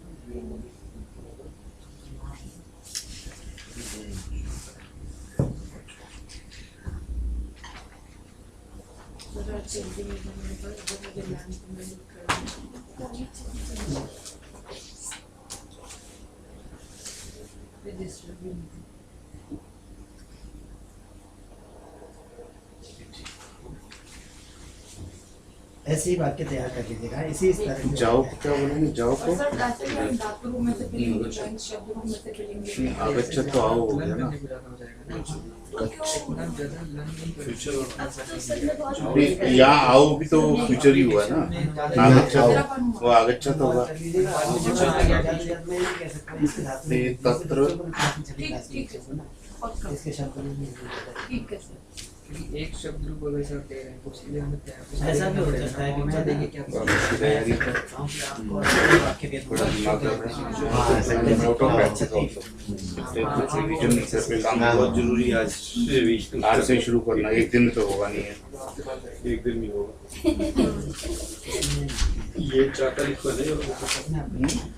ऐसे ही वाक्य तैयार कर लीजिएगा, इसी तरह के जाओ को क्या बोलेंगे, जाओ को धातु में से फिलिंग शब्द रूप में से फिलिंग आगच्छत तो आओ हो गया ना। अब तो सच में बहुत नहीं, यहाँ आओ भी तो फ्यूचर ही हुआ ना, आगच्छत वो आगच्छत होगा। नहीं, तत्र इसके शब्द रूप में ठीक है सर। एक शब्द रूप अगर सर दे रहे हैं तो उसके लिए हमें तैयार ऐसा भी हो सकता है कि मैं देखिए क्या उसकी तैयारी कर आपको वाक्य दे थोड़ा दिमाग लग रहा है। नोट ऑफ प्रैक्टिस ऑल्सो, कुछ रिवीजन नहीं कर पे काम बहुत जरूरी है आज आज से शुरू करना, एक दिन में तो होगा नहीं है। एक दिन में होगा। ये 4 तारीख को नहीं,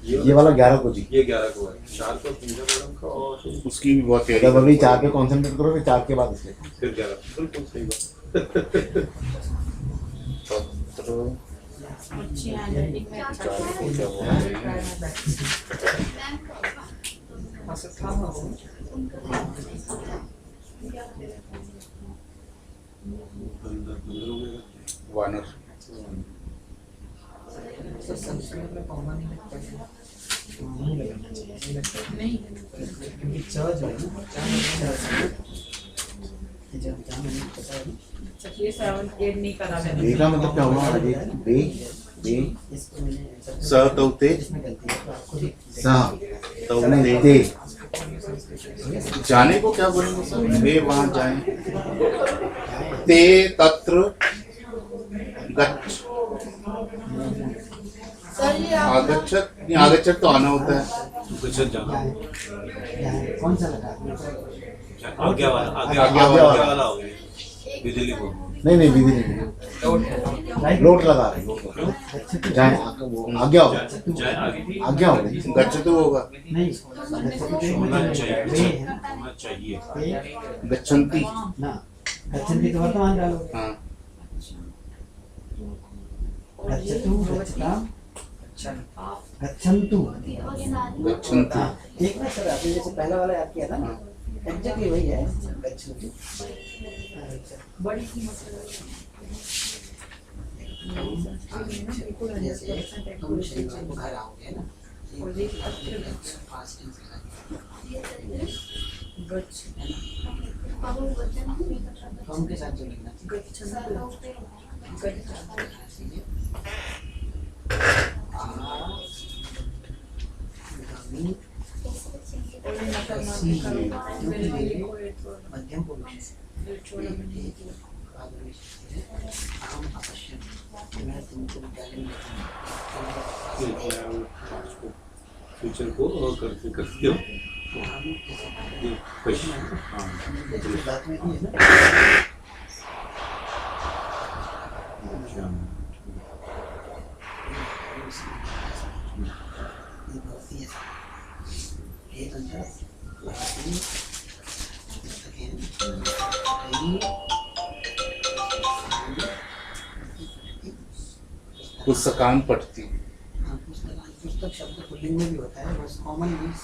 ये वाला 11 को जी। ये 11 को है, 4 को पूजा मैडम का और उसकी भी बहुत तैयारी जब अभी करनी 4 पे कंसंट्रेट करो, फिर 4 के बाद इसके फिर 11, बिल्कुल सही बात। तत्र अच्छी हैंडराइटिंग में अच्छा चार को क्या बोलते हैं, वानर। सर संस्कृत में कॉमन नहीं लगता है। नहीं क्योंकि च जो है ना, ये जब जहाँ मैंने पता है ना, ये 7 8 नहीं करा मैंने। बे का मतलब क्या हुआ आगे? बे बे इसको मैंने स तौते इसमें गलती है तो आपको ही सा तौते ते जाने को क्या बोलेंगे सर, वे वहाँ जाएं। ते तत्र गच्छ, सर ये आप आगच्छत नहीं, आगच्छत तो आना होता है। कुछ जाना कौन सा लगा आज्ञा वाला, आज्ञा आज्ञा वाला। वाला हो गया बिजली को। नहीं नहीं विधि नहीं, लोट लगा रहे, लोट लगा रहे। जाए आज्ञा हो, जाए आगे आज्ञा हो। गच्छतु होगा, नहीं होना चाहिए, होना चाहिए। गच्छन्ति, ना गच्छन्ति तो वर्तमान डालो, हाँ गच्छतु गच्छता गच्छन्तु। गच्छन्ति। एक ना सर आपने जैसे पहला वाला याद किया ना, एग्जैक्टली वही है गच्छन्तु। बड़ी कीमत है। बिल्कुल 100% एक्यूरेसी चाहिए। घर आओगे ना, और एक पत्र गच्छ फॉर्म के साथ जो लिखना चाहिए। गच्छन्तु मध्यम पुरुष अहम अपश्यम, मैं तुमको विद्यालय में फ्यूचर को करते करते हो ये क्वेश्चन। बात में ही है ना, ये बहुत ही एक अंदर लगाती again, पुस्तकान पढ़ती। हाँ, पुस्तक शब्द पुल्लिंग में भी होता है, बस कॉमन मीन्स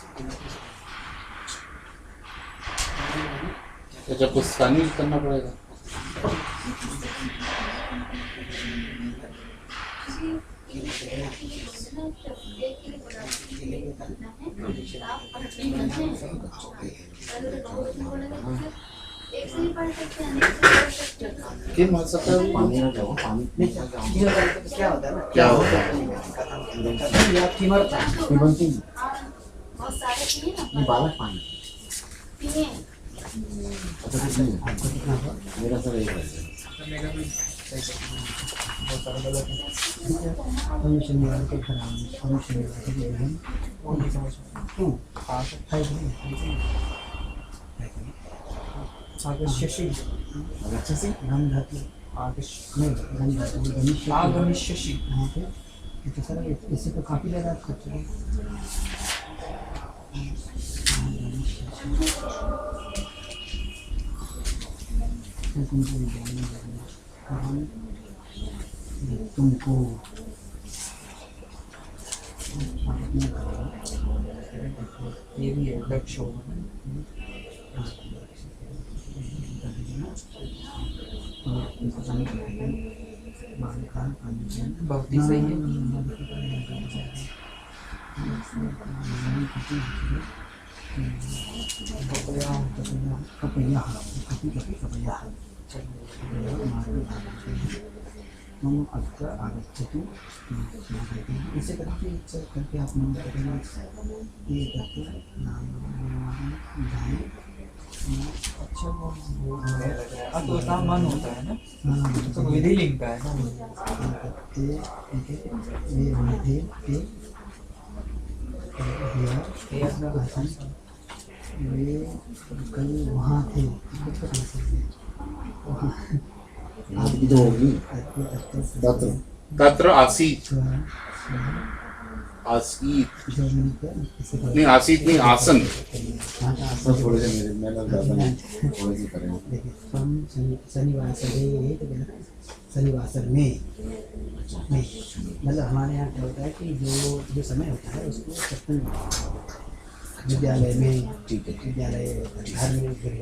तो जब पुस्तकानी करना पड़ेगा। किन हो सकता है पानी ना जाओ, पानी क्या होता है ना, क्या होता है या फीमर ये बनती है। बहुत सारे पिए ये ना बालक पानी पिए अच्छा कुछ नहीं है। मेरा सर एक है। मेरा भी बहुत सारे गलत है। हम शनिवार को घर आएंगे, हम शनिवार को बहन वो नहीं समझ में क्यों हाँ है कि नहीं? आगे शशि अच्छा से गम धातु आगे नहीं, गम धातु गणेश आगमी शशि यहाँ पे ये तो सर इससे तो काफी ज्यादा खर्च है। तुमको ये भी है दक्ष होगा भक्ति सही है। अत्र आगच्छतु इसे करके आप मन करेंगे ये करके जाएं। अच्छा वो अब तो उसका मन होता है ना, तो विधि लिंक का है ना। ये कल वहाँ थे आपकी तो होगी तत्र तत्र आसीत आसीत नहीं आसीत नहीं आसन। सब थोड़े से मेरे मेहनत ज़्यादा नहीं थोड़े से करें। देखिए शनिवार सरे शनिवार में मतलब हमारे यहाँ क्या होता है कि जो समय होता है उसको सत्संग विद्यालय में ठीक है विद्यालय घर में गृह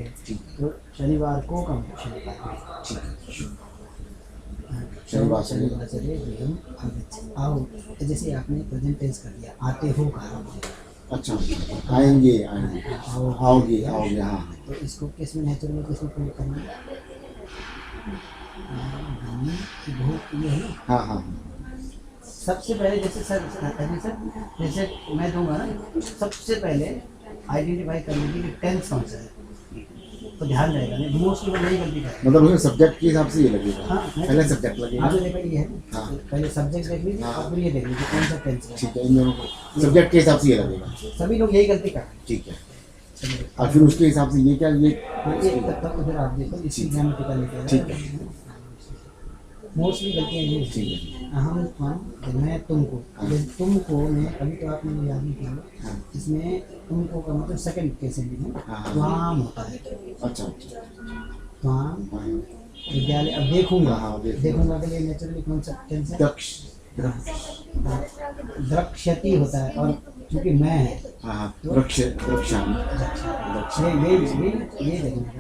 तो शनिवार को कम शनिवार चले आओ जैसे आपने प्रेजेंट टेंस कर दिया आते हो कहा अच्छा आएंगे आएंगे आओगे आओगे हाँ तो इसको किस में नेचुरल में किस में प्रयोग करना है बहुत ये है ना हाँ हाँ सबसे पहले जैसे सर जैसे मैं दूंगा ना सबसे पहले आइडेंटिफाई करने के लिए टेंस कौन सा है तो ध्यान रहेगा नहीं मोस्टली वो नहीं गलती करेगा। मतलब उसमें सब्जेक्ट के हिसाब से ये लगेगा। हाँ पहले सब्जेक्ट लगेगा। आपने देखा ये है हाँ। पहले सब्जेक्ट देख लीजिए हाँ। और फिर ये देख लीजिए कौन सा टेंस है। ठीक है इन दोनों को सब्जेक्ट के हिसाब से ये लगेगा। सभी लोग यही गलती करते हैं। ठीक है और फिर उसके हिसाब से ये क्या ये हाँ, ये तब उधर आप देखो इसी ग्रामेटिकल लेके ठीक है मोस्टली गलतियाँ ये ठीक है अहम त्वम मैं तुमको ये तुमको में कभी तो आपने ये याद नहीं किया हाँ। इसमें तुमको का मतलब सेकंड केस में हाँ। त्वाम होता है अच्छा त्वाम हाँ विद्यालय अब देखूंगा हाँ, देखूंगा। देखूंगा के लिए नेचुरली कौन सा टेंस है दक्ष द्रक्ष्यति होता है और क्योंकि मैं है हाँ हाँ वृक्ष वृक्षामी ये देखना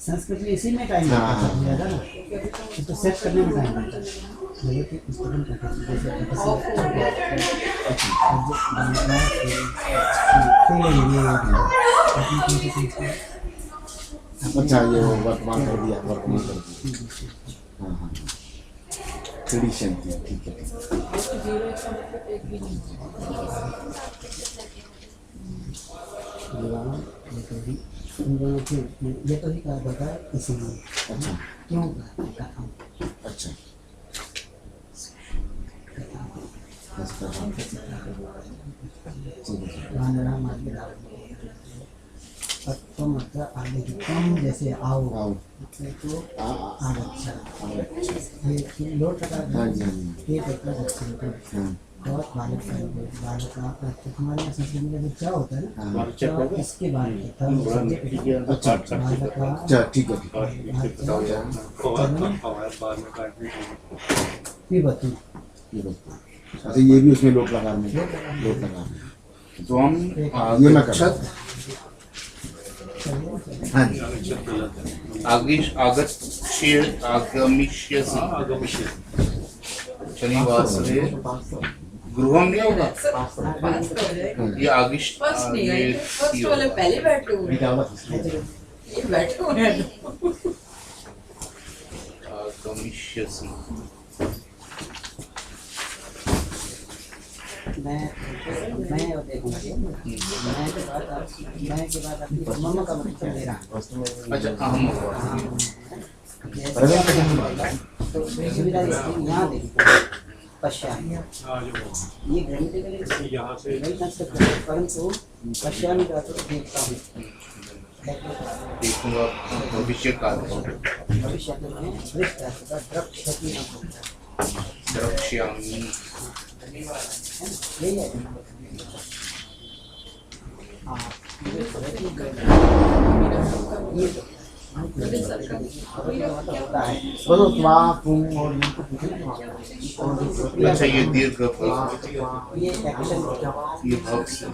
संस्कृत में इसी में टाइम लगता है सबसे ज़्यादा ना तो सेट करने में टाइम लगता है जैसे कि पुस्तकम का अच्छा ये वो वर्तमान कर दिया वर्तमान कर दिया हाँ हाँ ट्रेडिशन थी ठीक है ये तो ही कहा जाता है इसीलिए अच्छा क्यों कहा अच्छा तुम आगे तुम जैसे आओ आओ तो आगच्छा अच्छा ये लोट लगा हाँ जी हाँ जी ये प्रकार अच्छा हाँ बहुत बालक हमारे यहाँ संस्कृत में जो चा होता है ना, हाँ। चा इसके बारे में था। अच्छा अच्छा ठीक है ठीक है। पिबतु ये बताओ। अच्छा ये भी उसमें लोट लगा में लोट लगा में तो हम ये मैं कर रहा आगच्छत हूँ। हाँ जी आगमिष्यसि शनिवासरे गृहम नहीं होगा ये आगिष्ट फर्स्ट नहीं है, ये फर्स्ट वाले पहले बैठे हुए ये हैं। क्या होगा इसलिए ये बैठे हुए हैं। आगमिष्यसि मैं देखूंगा। मैं के बाद आपकी मम्मा का मतलब ले रहा हूँ। अच्छा अहम होगा प्रवेश का जन्म होगा। तो सुविधा यहाँ देखिए पश्चात ये ग्रामेटिकली नहीं कर सकते, परंतु पश्चात में जाकर देखता हूँ देखूंगा भविष्य काल भविष्य में द्रक्ष्यति द्रक्ष्यामि यही है। बोलो त्वा तुम और ये तो पूछो ना। अच्छा ये दीर्घ ये एक्शन ये भव से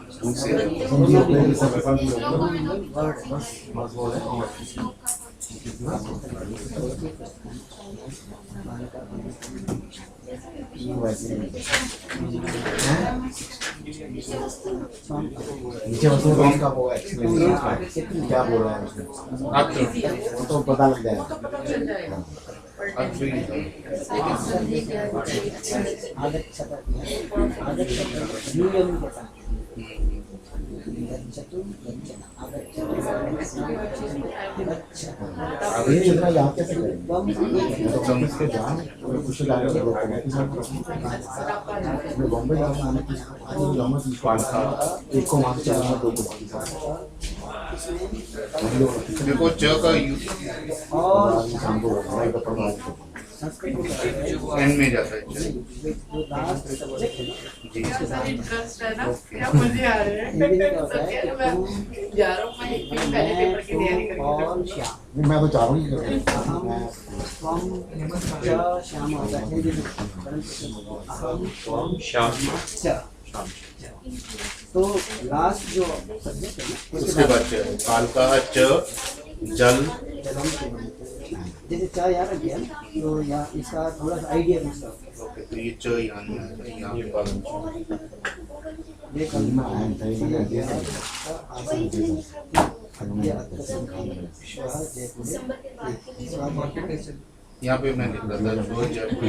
वर्ड बस वो है वैसे नीचे वस्तु का वो एक्सप्लेन क्या बोल रहा है उसने वो तो पता लग जाएगा। अभी चलना यहाँ कैसे करेंगे तो हम इसके जान और कुछ जाने के बाद मैं बॉम्बे जाऊँगा आने की आज जाऊँगा तो पाँच का एक को वहाँ से चलाऊँगा दो को बाकी साथ देखो च का यूज और शाम को होगा एक अपना एंड में जाता है च। जी इंटरेस्ट है ना, क्या मजे आ रहे हैं। हिंदी में क्या होता है कि तुम जा रहा हूँ मैं एक दिन पहले पेपर की तैयारी करके और श्याम नहीं मैं तो चाह रहा हूँ कि मैं हम श्याम होता है हिंदी में, परंतु हम श्याम च। तो लास्ट जो सब्जेक्ट है ना उसके बाद च काल का च जल जैसे चाय याद रखिए ना, तो यहाँ इसका थोड़ा सा आइडिया पूछता हूँ। ओके तो ये च यहाँ नहीं आता यहाँ पे पालन ये कलमा आया था ये यहाँ पे मैं लिख रहा था जो जब के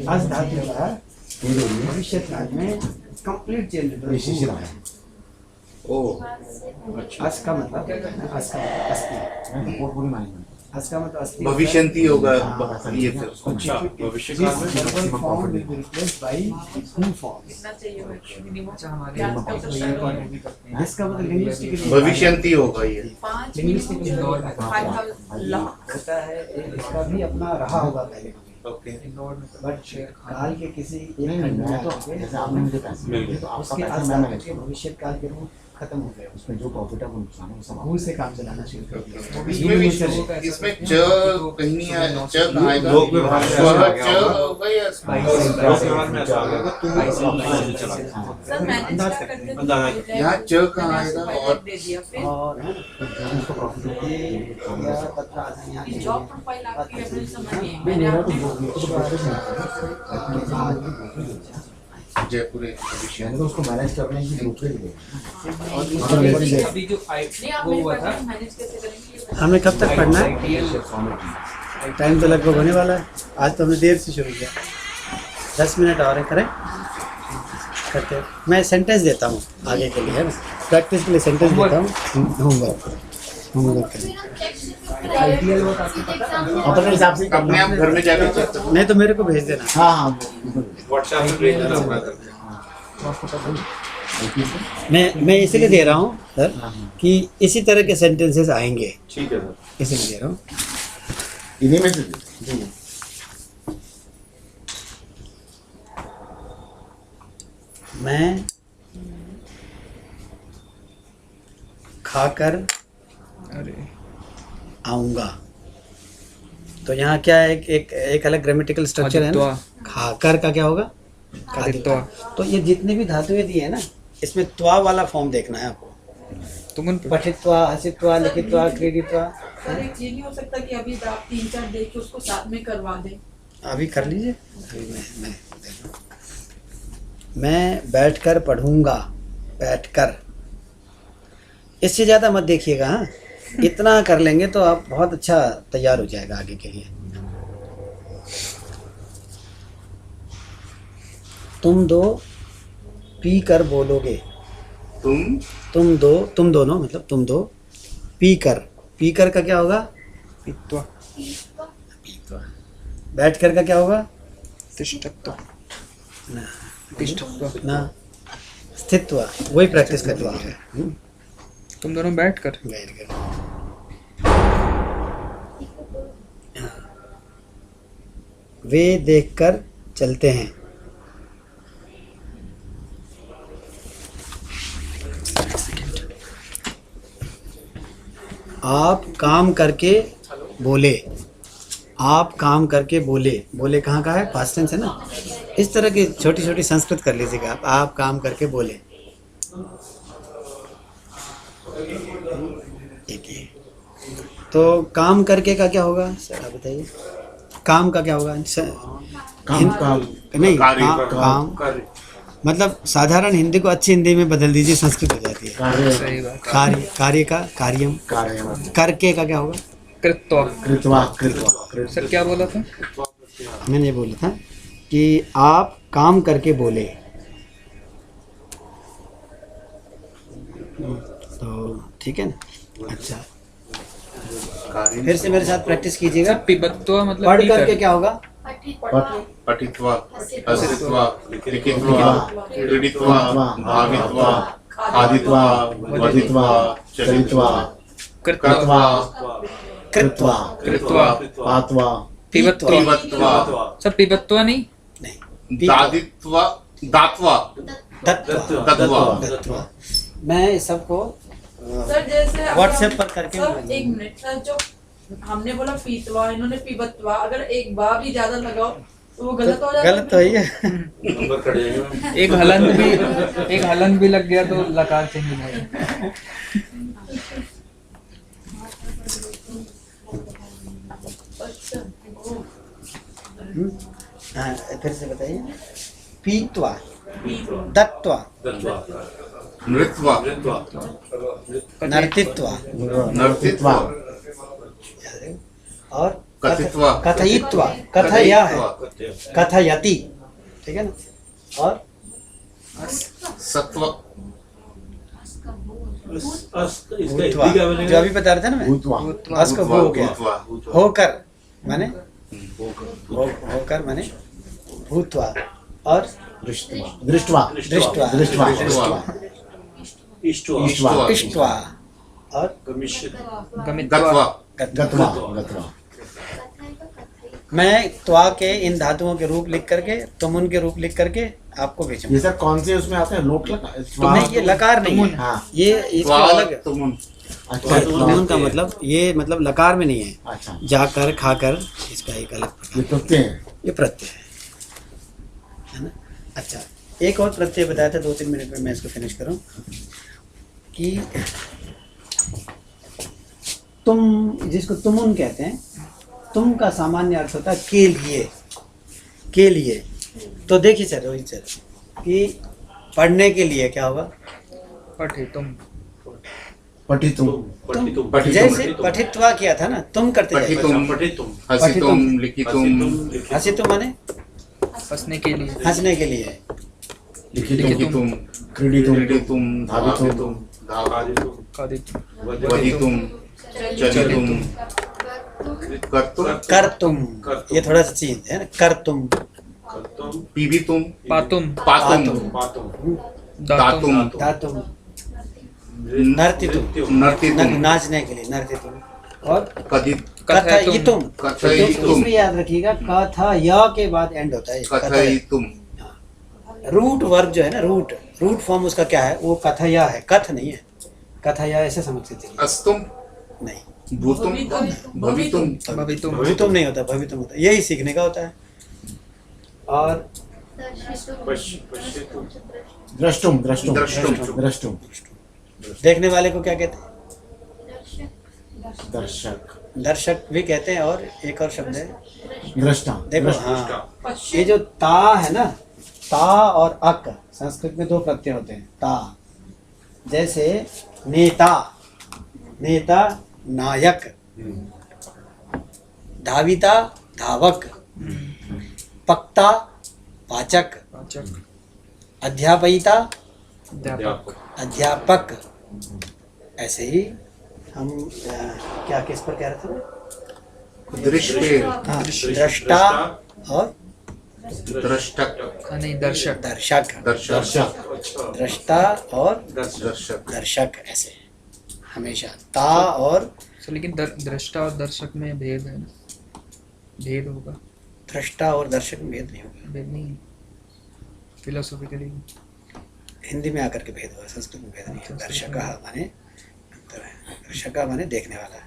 आज धातु का भविष्य काल में कंप्लीट चेंज शिशिर आया ओ आज का मतलब आज का अस्थि, मैं तो पूरी मायने आज का मतलब अस्थि भविष्यंती होगा ये फिर अच्छा भविष्य काल में form will be replaced by new form. कितना चाहिए मिनिमम अच्छा हमारे क्या यहाँ कब तक ये करना है? भी करते हैं। जिसका मतलब लिंग्विस्टिकली भविष्यंती होगा ये 5 Linguistic मिनिमम में 5,000 लाख होता है, इसका भी अपना रहा होगा पहले, ओके इंदौर में बट काल के किसी एक नहीं खंड में मैं तो जैसे आपने मुझे पैसे मिल गए तो आपका उसके पैसा आज मैं के मैनेज करूँ भविष्य काल के रूप खत्म हो गए, उसमें जो प्रॉफिट है वो नुकसान है वो सब भूल से काम चलाना शुरू कर दिया। इसमें भी इसमें च कहीं नहीं आया च कहाँ आएगा लोक विभाग में स्व ऐसा आ च गया होगा। होगा या लोक विभाग में ऐसा आ गया होगा, तुम अपना चला गया। सर मैनेज क्या करते हैं? अंदाजा यहाँ च कहाँ आएगा और दे दिया फिर और है ना, उसका प्रॉफिट ये या पत्र आता है यहाँ कि के जॉब प्रोफाइल आपकी अपनी समझ नहीं है। नहीं, मैंने मेरा तो आपने जयपुर एक भविष्य मैंने तो उसको मैनेज करने की ब्लूप्रिंट दी अभी जो नहीं आप वो मेरे हुआ पास था मैनेज कैसे करेंगे? हमें कब तक पढ़ना है? टाइम तो लगभग होने वाला है, आज तो हमने देर से शुरू किया, 10 मिनट और है, करें करते हैं। मैं सेंटेंस देता हूँ आगे के लिए, है ना, प्रैक्टिस के लिए सेंटेंस देता हूँ, होमवर्क करें आइडियल वो आपको पता है, अपने हिसाब से अपने आप घर में जाकर चेक करो। नहीं तो मेरे को भेज देना। हाँ हाँ व्हाट्सएप पे भेज देना अपना करके। मैं इसलिए दे रहा हूँ सर कि इसी तरह के सेंटेंसेस आएंगे, ठीक है सर। इसलिए दे रहा हूँ। इन्हीं में से मैं खाकर अरे आऊंगा। तो यहाँ क्या है, एक अलग ग्रामेटिकल स्ट्रक्चर है ना। खाकर का क्या होगा? खादित्वा। तो ये जितने भी धातुएं दी है ना, इसमें त्वा वाला फॉर्म देखना है आपको। तुम पठित्वा, हसित्वा, लिखित्वा, क्रीडित्वा। सर एक ये नहीं हो सकता कि अभी आप 3-4 देख के उसको साथ में करवा दें? अभी कर लीजिए। अभी मैं बैठकर पढ़ूंगा। बैठकर, इससे ज़्यादा मत देखिएगा। हाँ, इतना कर लेंगे तो आप बहुत अच्छा तैयार हो जाएगा आगे के लिए। तुम दो पी कर बोलोगे। तुम दोनों मतलब तुम दो पी कर का क्या होगा? पीत्वा। पीत्वा। बैठ कर का क्या होगा? तिष्ठत्वा। ना, तिष्ठत्वा। ना, स्थित्वा। वही प्रैक्टिस कर लीजिए। तुम दोनों बैठ कर। वे देखकर चलते हैं। आप काम करके बोले। आप काम करके बोले। बोले कहाँ का है? पास्ट टेंस है ना। इस तरह की छोटी छोटी संस्कृत कर लीजिएगा आप काम करके बोले। एक ही। तो काम करके का क्या होगा सर, आप बताइए। काम का क्या होगा? काम नहीं, कार्य। काम मतलब साधारण हिंदी को अच्छी हिंदी में बदल दीजिए, संस्कृत हो जाती है। सही बात। कार्य का कार्यम। करके का क्या होगा? कृत्वा। कृत्वा। सर क्या बोला था? मैंने ये बोला था कि आप काम करके बोले। तो ठीक है ना। अच्छा, फिर से मेरे साथ प्रैक्टिस कीजिएगा। पिबत्वा मतलब पढ़ करके क्या होगा? पठित्वा, हसित्वा, लिखित्वा, क्रीडित्वा, भावित्वा, खादित्वा, वदित्वा, चलित्वा, कृत्वा, कृत्वा। पात्वा। पिबत्वा, सर पिबत्वा नहीं। दादित्वा, दात्वा, दत्वा। मैं इस सबको सर जैसे व्हाट्सएप पर करके सर एक मिनट सर, जो हमने बोला पीतवा, इन्होंने पीबत्वा, अगर एक बा भी ज्यादा लगाओ तो वो गलत हो जाता है। गलत तो ही है। नंबर खड़े हैं। एक हलन भी लग गया तो लकार चेंज हो जाएगा। हाँ, फिर से बताइए। पीत्वा, दत्वा, नृत्वा, नर्तित्वा नर्तित्वा, और कथित्वा, कथयित्वा। कथया है, कथयति। ठीक है ना। और सत्वा, भूत्वा, जो अभी बता रहे थे ना मैं। अस को हो गया। होकर माने होकर माने भूत्वा। और दृष्ट्वा। इष्ट्वा। और गत्वा। मैं त्वा के इन धातुओं के रूप लिख करके, तुम उनके रूप लिख करके आपको भेजूंगा। ये सर कौन से उसमें आते हैं? लोक नहीं, ये लकार नहीं है। हाँ। ये इसका अलग है। तुमुन। अच्छा, तुमुन का मतलब ये मतलब लकार में नहीं है। अच्छा, जाकर, खाकर, इसका एक अलग ये प्रत्यय है। ये प्रत्यय है ना। अच्छा, एक और प्रत्यय बताया था 2-3 मिनट में, मैं इसको फिनिश करूं कि तुम, जिसको तुमुन कहते हैं, तुम का सामान्य अर्थ होता है के लिए। के लिए तो देखिए सर, रोहित सर, कि पढ़ने के लिए क्या होगा? पठितुम। जैसे पठित्वा किया था ना, तुम करते जाइए। हसितुम, लिखितुम, हसितुम माने हंसने के लिए। हंसने के लिए। लिखितुम, क्रीडितुम, धावितुम, वदितुम, चलितुम, करतुम। ये थोड़ा सा चीज है ना। करतुम, पीबितुम, पातुम। पातुम, दातुम, धातुम, नर्तितुम। नर्तितुम, नाचने के लिए नर्तितुम। और कथयितुम। कथयितुम। इसमें याद रखिएगा, कथा या के बाद एंड होता है। कथयितुम, रूट वर्ब जो है ना, रूट फॉर्म उसका क्या है? वो कथया है, कथ नहीं है। कथया ऐसे समझते थे अस्तुम, नहीं, भूतुम, भवितुम, भवितुम नहीं होता, भवितुम होता है। यही सीखने का होता है। और द्रष्टुम द्रष्टुम द्रष्टुम। द्रष्टुम देखने वाले को क्या कहते हैं? दर्शक दर्शक भी कहते हैं। और एक और शब्द है दृष्टा। देखो, हाँ, ये जो ता है ना, ता और अक, संस्कृत में 2 प्रत्यय होते हैं। ता जैसे नेता, नेता नायक, धाविता धावक, पक्ता पाचक, अध्यापयिता अध्यापक। ऐसे ही हम क्या किस पर कह रहे थे? दृष्टे, हाँ, दृष्टा और द्रष्टक, नहीं दर्शक, दर्शक, दर्शक, दृष्टा और दर्शक। दर्शक। ऐसे हमेशा ता और लेकिन दृष्टा और दर्शक में भेद है ना, भेद होगा, दृष्टा और दर्शक में भेद नहीं होगा। भेद नहीं फिलोसॉफिकली हिंदी में आकर के भेद हुआ, संस्कृत में भेद नहीं है। दर्शका माने अंतर है। दर्शका माने देखने वाला,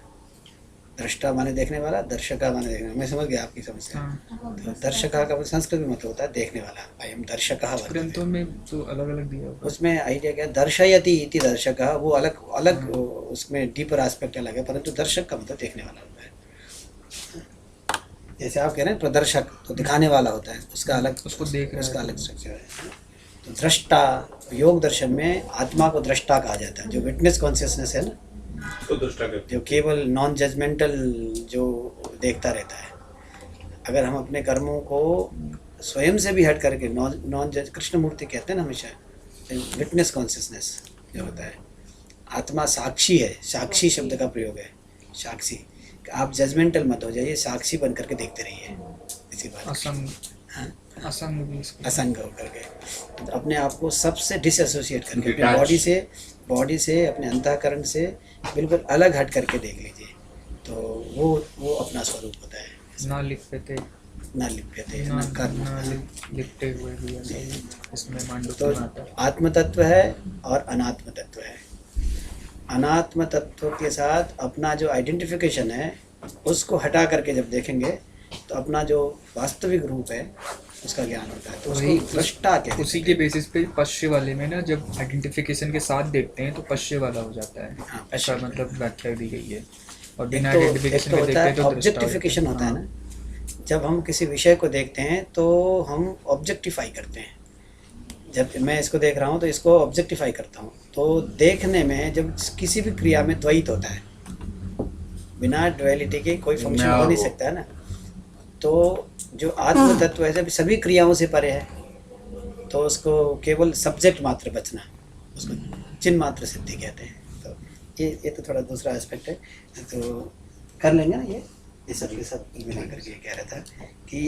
दृष्टा माने देखने वाला, दर्शका माने देखने वाला। मैं समझ गया आपकी समस्या। तो दर्शका का संस्कृत में मतलब होता है देखने वाला। अयम दर्शकः ग्रंथों में तो अलग अलग दिया होगा। उसमें आइडिया क्या, दर्शयति इति दर्शकः, वो अलग अलग, उसमें डीपर एस्पेक्ट अलग है, परंतु दर्शक का मतलब देखने वाला होता है। जैसे आप कह रहे हैं प्रदर्शक, तो दिखाने वाला होता है, उसका अलग, उसको देख उसका अलग स्ट्रक्चर है। तो दृष्टा, योग दर्शन में आत्मा को दृष्टा कहा जाता है, जो विटनेस कॉन्शियसनेस है ना, तो दृष्टा कहते जो केवल नॉन जजमेंटल जो देखता रहता है। अगर हम अपने कर्मों को स्वयं से भी हट करके नॉन जज, कृष्णमूर्ति कहते हैं ना हमेशा, विटनेस कॉन्शियसनेस जो होता है। आत्मा साक्षी है, साक्षी शब्द का प्रयोग है, साक्षी। आप जजमेंटल मत हो जाइए, साक्षी बन करके देखते रहिए इसी बात। असंग, हाँ, असंग भी इसको, असंग होकर के, तो अपने आप को सबसे डिसएसोसिएट करके, अपने Detach. बॉडी से अपने अंतःकरण से बिल्कुल अलग हट करके देख लीजिए, तो वो अपना स्वरूप होता है। ना लिपते, ना लिप्यते, ना कर्म। लिपटे हुए भी है इसमें मांडू तो में आता है। आत्म तत्व है और अनात्म तत्व है। अनात्म तत्व के साथ अपना जो आइडेंटिफिकेशन है उसको हटा करके जब देखेंगे तो अपना जो वास्तविक रूप है उसका ज्ञान होता है। तो उसको दृष्टा कहते हैं। उसी के बेसिस पे पश्य वाले में ना, जब आइडेंटिफिकेशन के साथ देखते हैं तो पश्य वाला हो जाता है। हाँ, ऐसा पश्य। मतलब व्याख्या दी गई है। और एक बिना तो आइडेंटिफिकेशन के होता देखते है हैं तो दृष्टा ऑब्जेक्टिफिकेशन होता है ना, जब हम किसी विषय को देखते हैं तो हम ऑब्जेक्टिफाई करते हैं। जब मैं इसको देख रहा हूँ तो इसको ऑब्जेक्टिफाई करता हूँ। तो देखने में जब किसी भी क्रिया में द्वैत होता है, बिना ड्युअलिटी के कोई फंक्शन हो नहीं सकता है ना। तो जो आत्म तत्व है जब सभी क्रियाओं से परे है, तो उसको केवल सब्जेक्ट मात्र बचना, उसको चिन्ह मात्र सिद्धि कहते हैं। तो ये तो थोड़ा दूसरा एस्पेक्ट है, तो कर लेंगे ना ये सब के सब मिला करके कह रहा था कि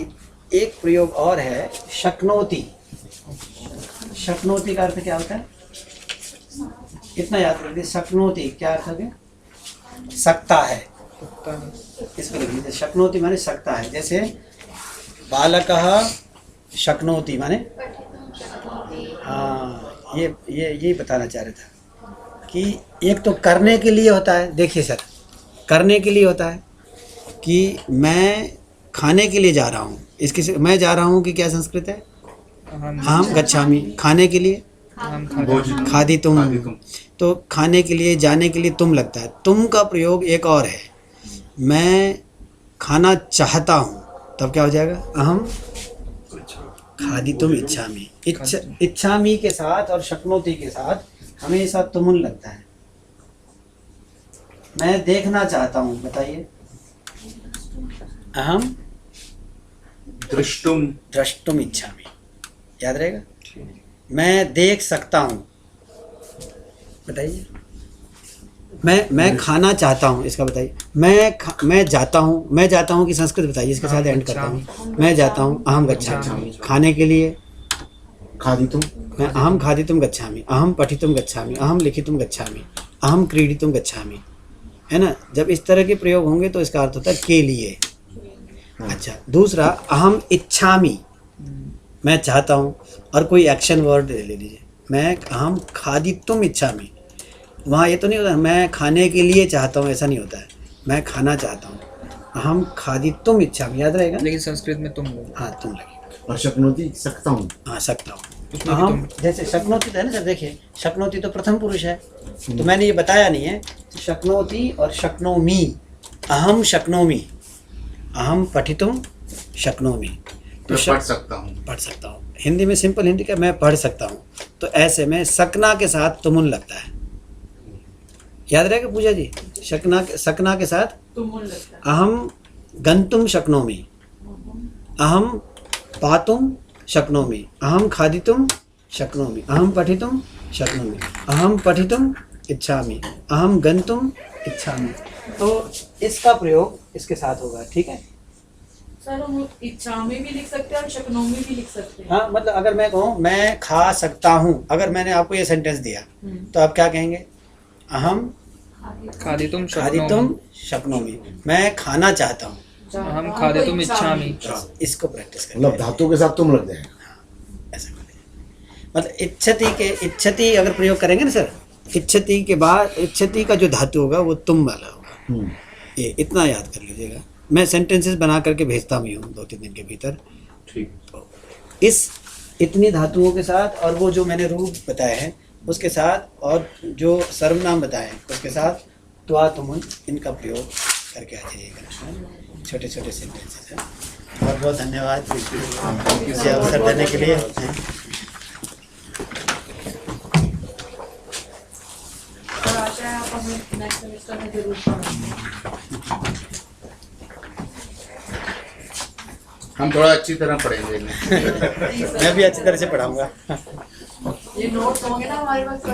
एक प्रयोग और है शक्नोति। शक्नोति का अर्थ क्या होता है? इतना याद रखिए, शक्नोति क्या अर्थ है? सकता है। इसको लिख लीजिए, शक्नोति माने सकता है। जैसे बालकः शक्नोति माने, हाँ, ये बताना चाह रहा था कि एक तो करने के लिए होता है। देखिए सर, करने के लिए होता है कि मैं खाने के लिए जा रहा हूँ। इसके से मैं जा रहा हूँ कि क्या संस्कृत है? हम गच्छामि, खाने के लिए खादी तुम। तो खाने के लिए, जाने के लिए तुम लगता है। तुम का प्रयोग एक और है, मैं खाना चाहता हूँ, तब क्या हो जाएगा? अहम खादितुम इच्छामि। इच्छामि के साथ और शक्नोति के साथ हमेशा तुमुन लगता है। मैं देखना चाहता हूँ, बताइए, अहम द्रष्टुम इच्छामि। याद रहेगा? मैं देख सकता हूँ, बताइए। मैं खाना चाहता हूँ, इसका बताइए। मैं जाता हूँ, मैं जाता हूँ कि संस्कृत बताइए, इसके साथ एंड करता हूँ। मैं जाता हूँ, अहम गच्छामि। खाने के लिए खादितुम, मैं अहम खादितुम गच्छामि, अहम पठितुम गच्छामि, अहम लिखितुम गच्छामि, अहम क्रीडितुम गच्छामि, है ना। जब इस तरह के प्रयोग होंगे तो इसका अर्थ होता है के लिए। अच्छा, दूसरा अहम इच्छामि, मैं चाहता हूँ, और कोई एक्शन वर्ड ले लीजिए, मैं अहम खादितुम इच्छामि। वहाँ ये तो नहीं होता मैं खाने के लिए चाहता हूँ, ऐसा नहीं होता है, मैं खाना चाहता हूँ। अहम खादितुम इच्छामि, याद रहेगा। लेकिन संस्कृत में तुम लोग हाँ तुम लगे, और शक्नोती सकता हूँ। हाँ सकता हूँ। उसमें भी अहम जैसे शक्नोति तो है ना सर, देखिए शक्नोति तो प्रथम पुरुष है, तो मैंने ये बताया नहीं है। शक्नोति और शक्नोमि, अहम शक्नोमि, अहम पठितुम शक्नोमि। तो मैं पढ़ सकता हूँ। पढ़ सकता हूँ, हिंदी में सिंपल हिंदी का मैं पढ़ सकता हूँ। तो ऐसे में सकना के साथ तुमुन लगता है, याद रहेगा पूजा जी। सकना के साथ तुम लगता है। अहम गंतुम शक्नोमि, अहम पातुम शक्नोमि, अहम खादितुम शक्नोमि, अहम पठितुम शक्नोमि, अहम पठितुम इच्छामि, अहम गंतुम इच्छामि। तो इसका प्रयोग इसके साथ होगा, ठीक है। सर हम इच्छा में भी लिख सकते हैं और शक्नों में भी लिख सकते हैं। हाँ मतलब अगर मैं कहूँ मैं खा सकता हूँ, अगर मैंने आपको ये सेंटेंस दिया तो आप क्या कहेंगे, अहम खादितुम खादितुम शक्नोमि, मैं खाना चाहता हूँ। अहम खादितुम इच्छामि। इसको प्रैक्टिस करें, मतलब धातु के साथ तुम लग जाएगा। ऐसा करें। मतलब इच्छति के, इच्छति अगर प्रयोग करेंगे ना सर, इच्छति के बाद इच्छति का जो धातु होगा वो तुम वाला होगा। ये इतना याद कर लीजिएगा, मैं सेंटेंसेस बना करके भेजता भी हूँ 2-3 दिन के भीतर। ठीक। तो इस इतनी धातुओं के साथ और वो जो मैंने रूप बताए हैं उसके साथ और जो सर्वनाम बताए हैं उसके साथ त्वा तुमुन, इनका प्रयोग करके आ जाइएगा, छोटे छोटे सेंटेंसेस हैं। बहुत बहुत धन्यवाद मुझे अवसर देने के लिए। और आशा है आप हमें नेक्स्ट सेमेस्टर में जरूर पढ़ाएंगे। हम थोड़ा अच्छी तरह पढ़ेंगे। मैं भी अच्छी तरह से पढ़ाऊँगा। ये नोट्स होंगे ना हमारे पास।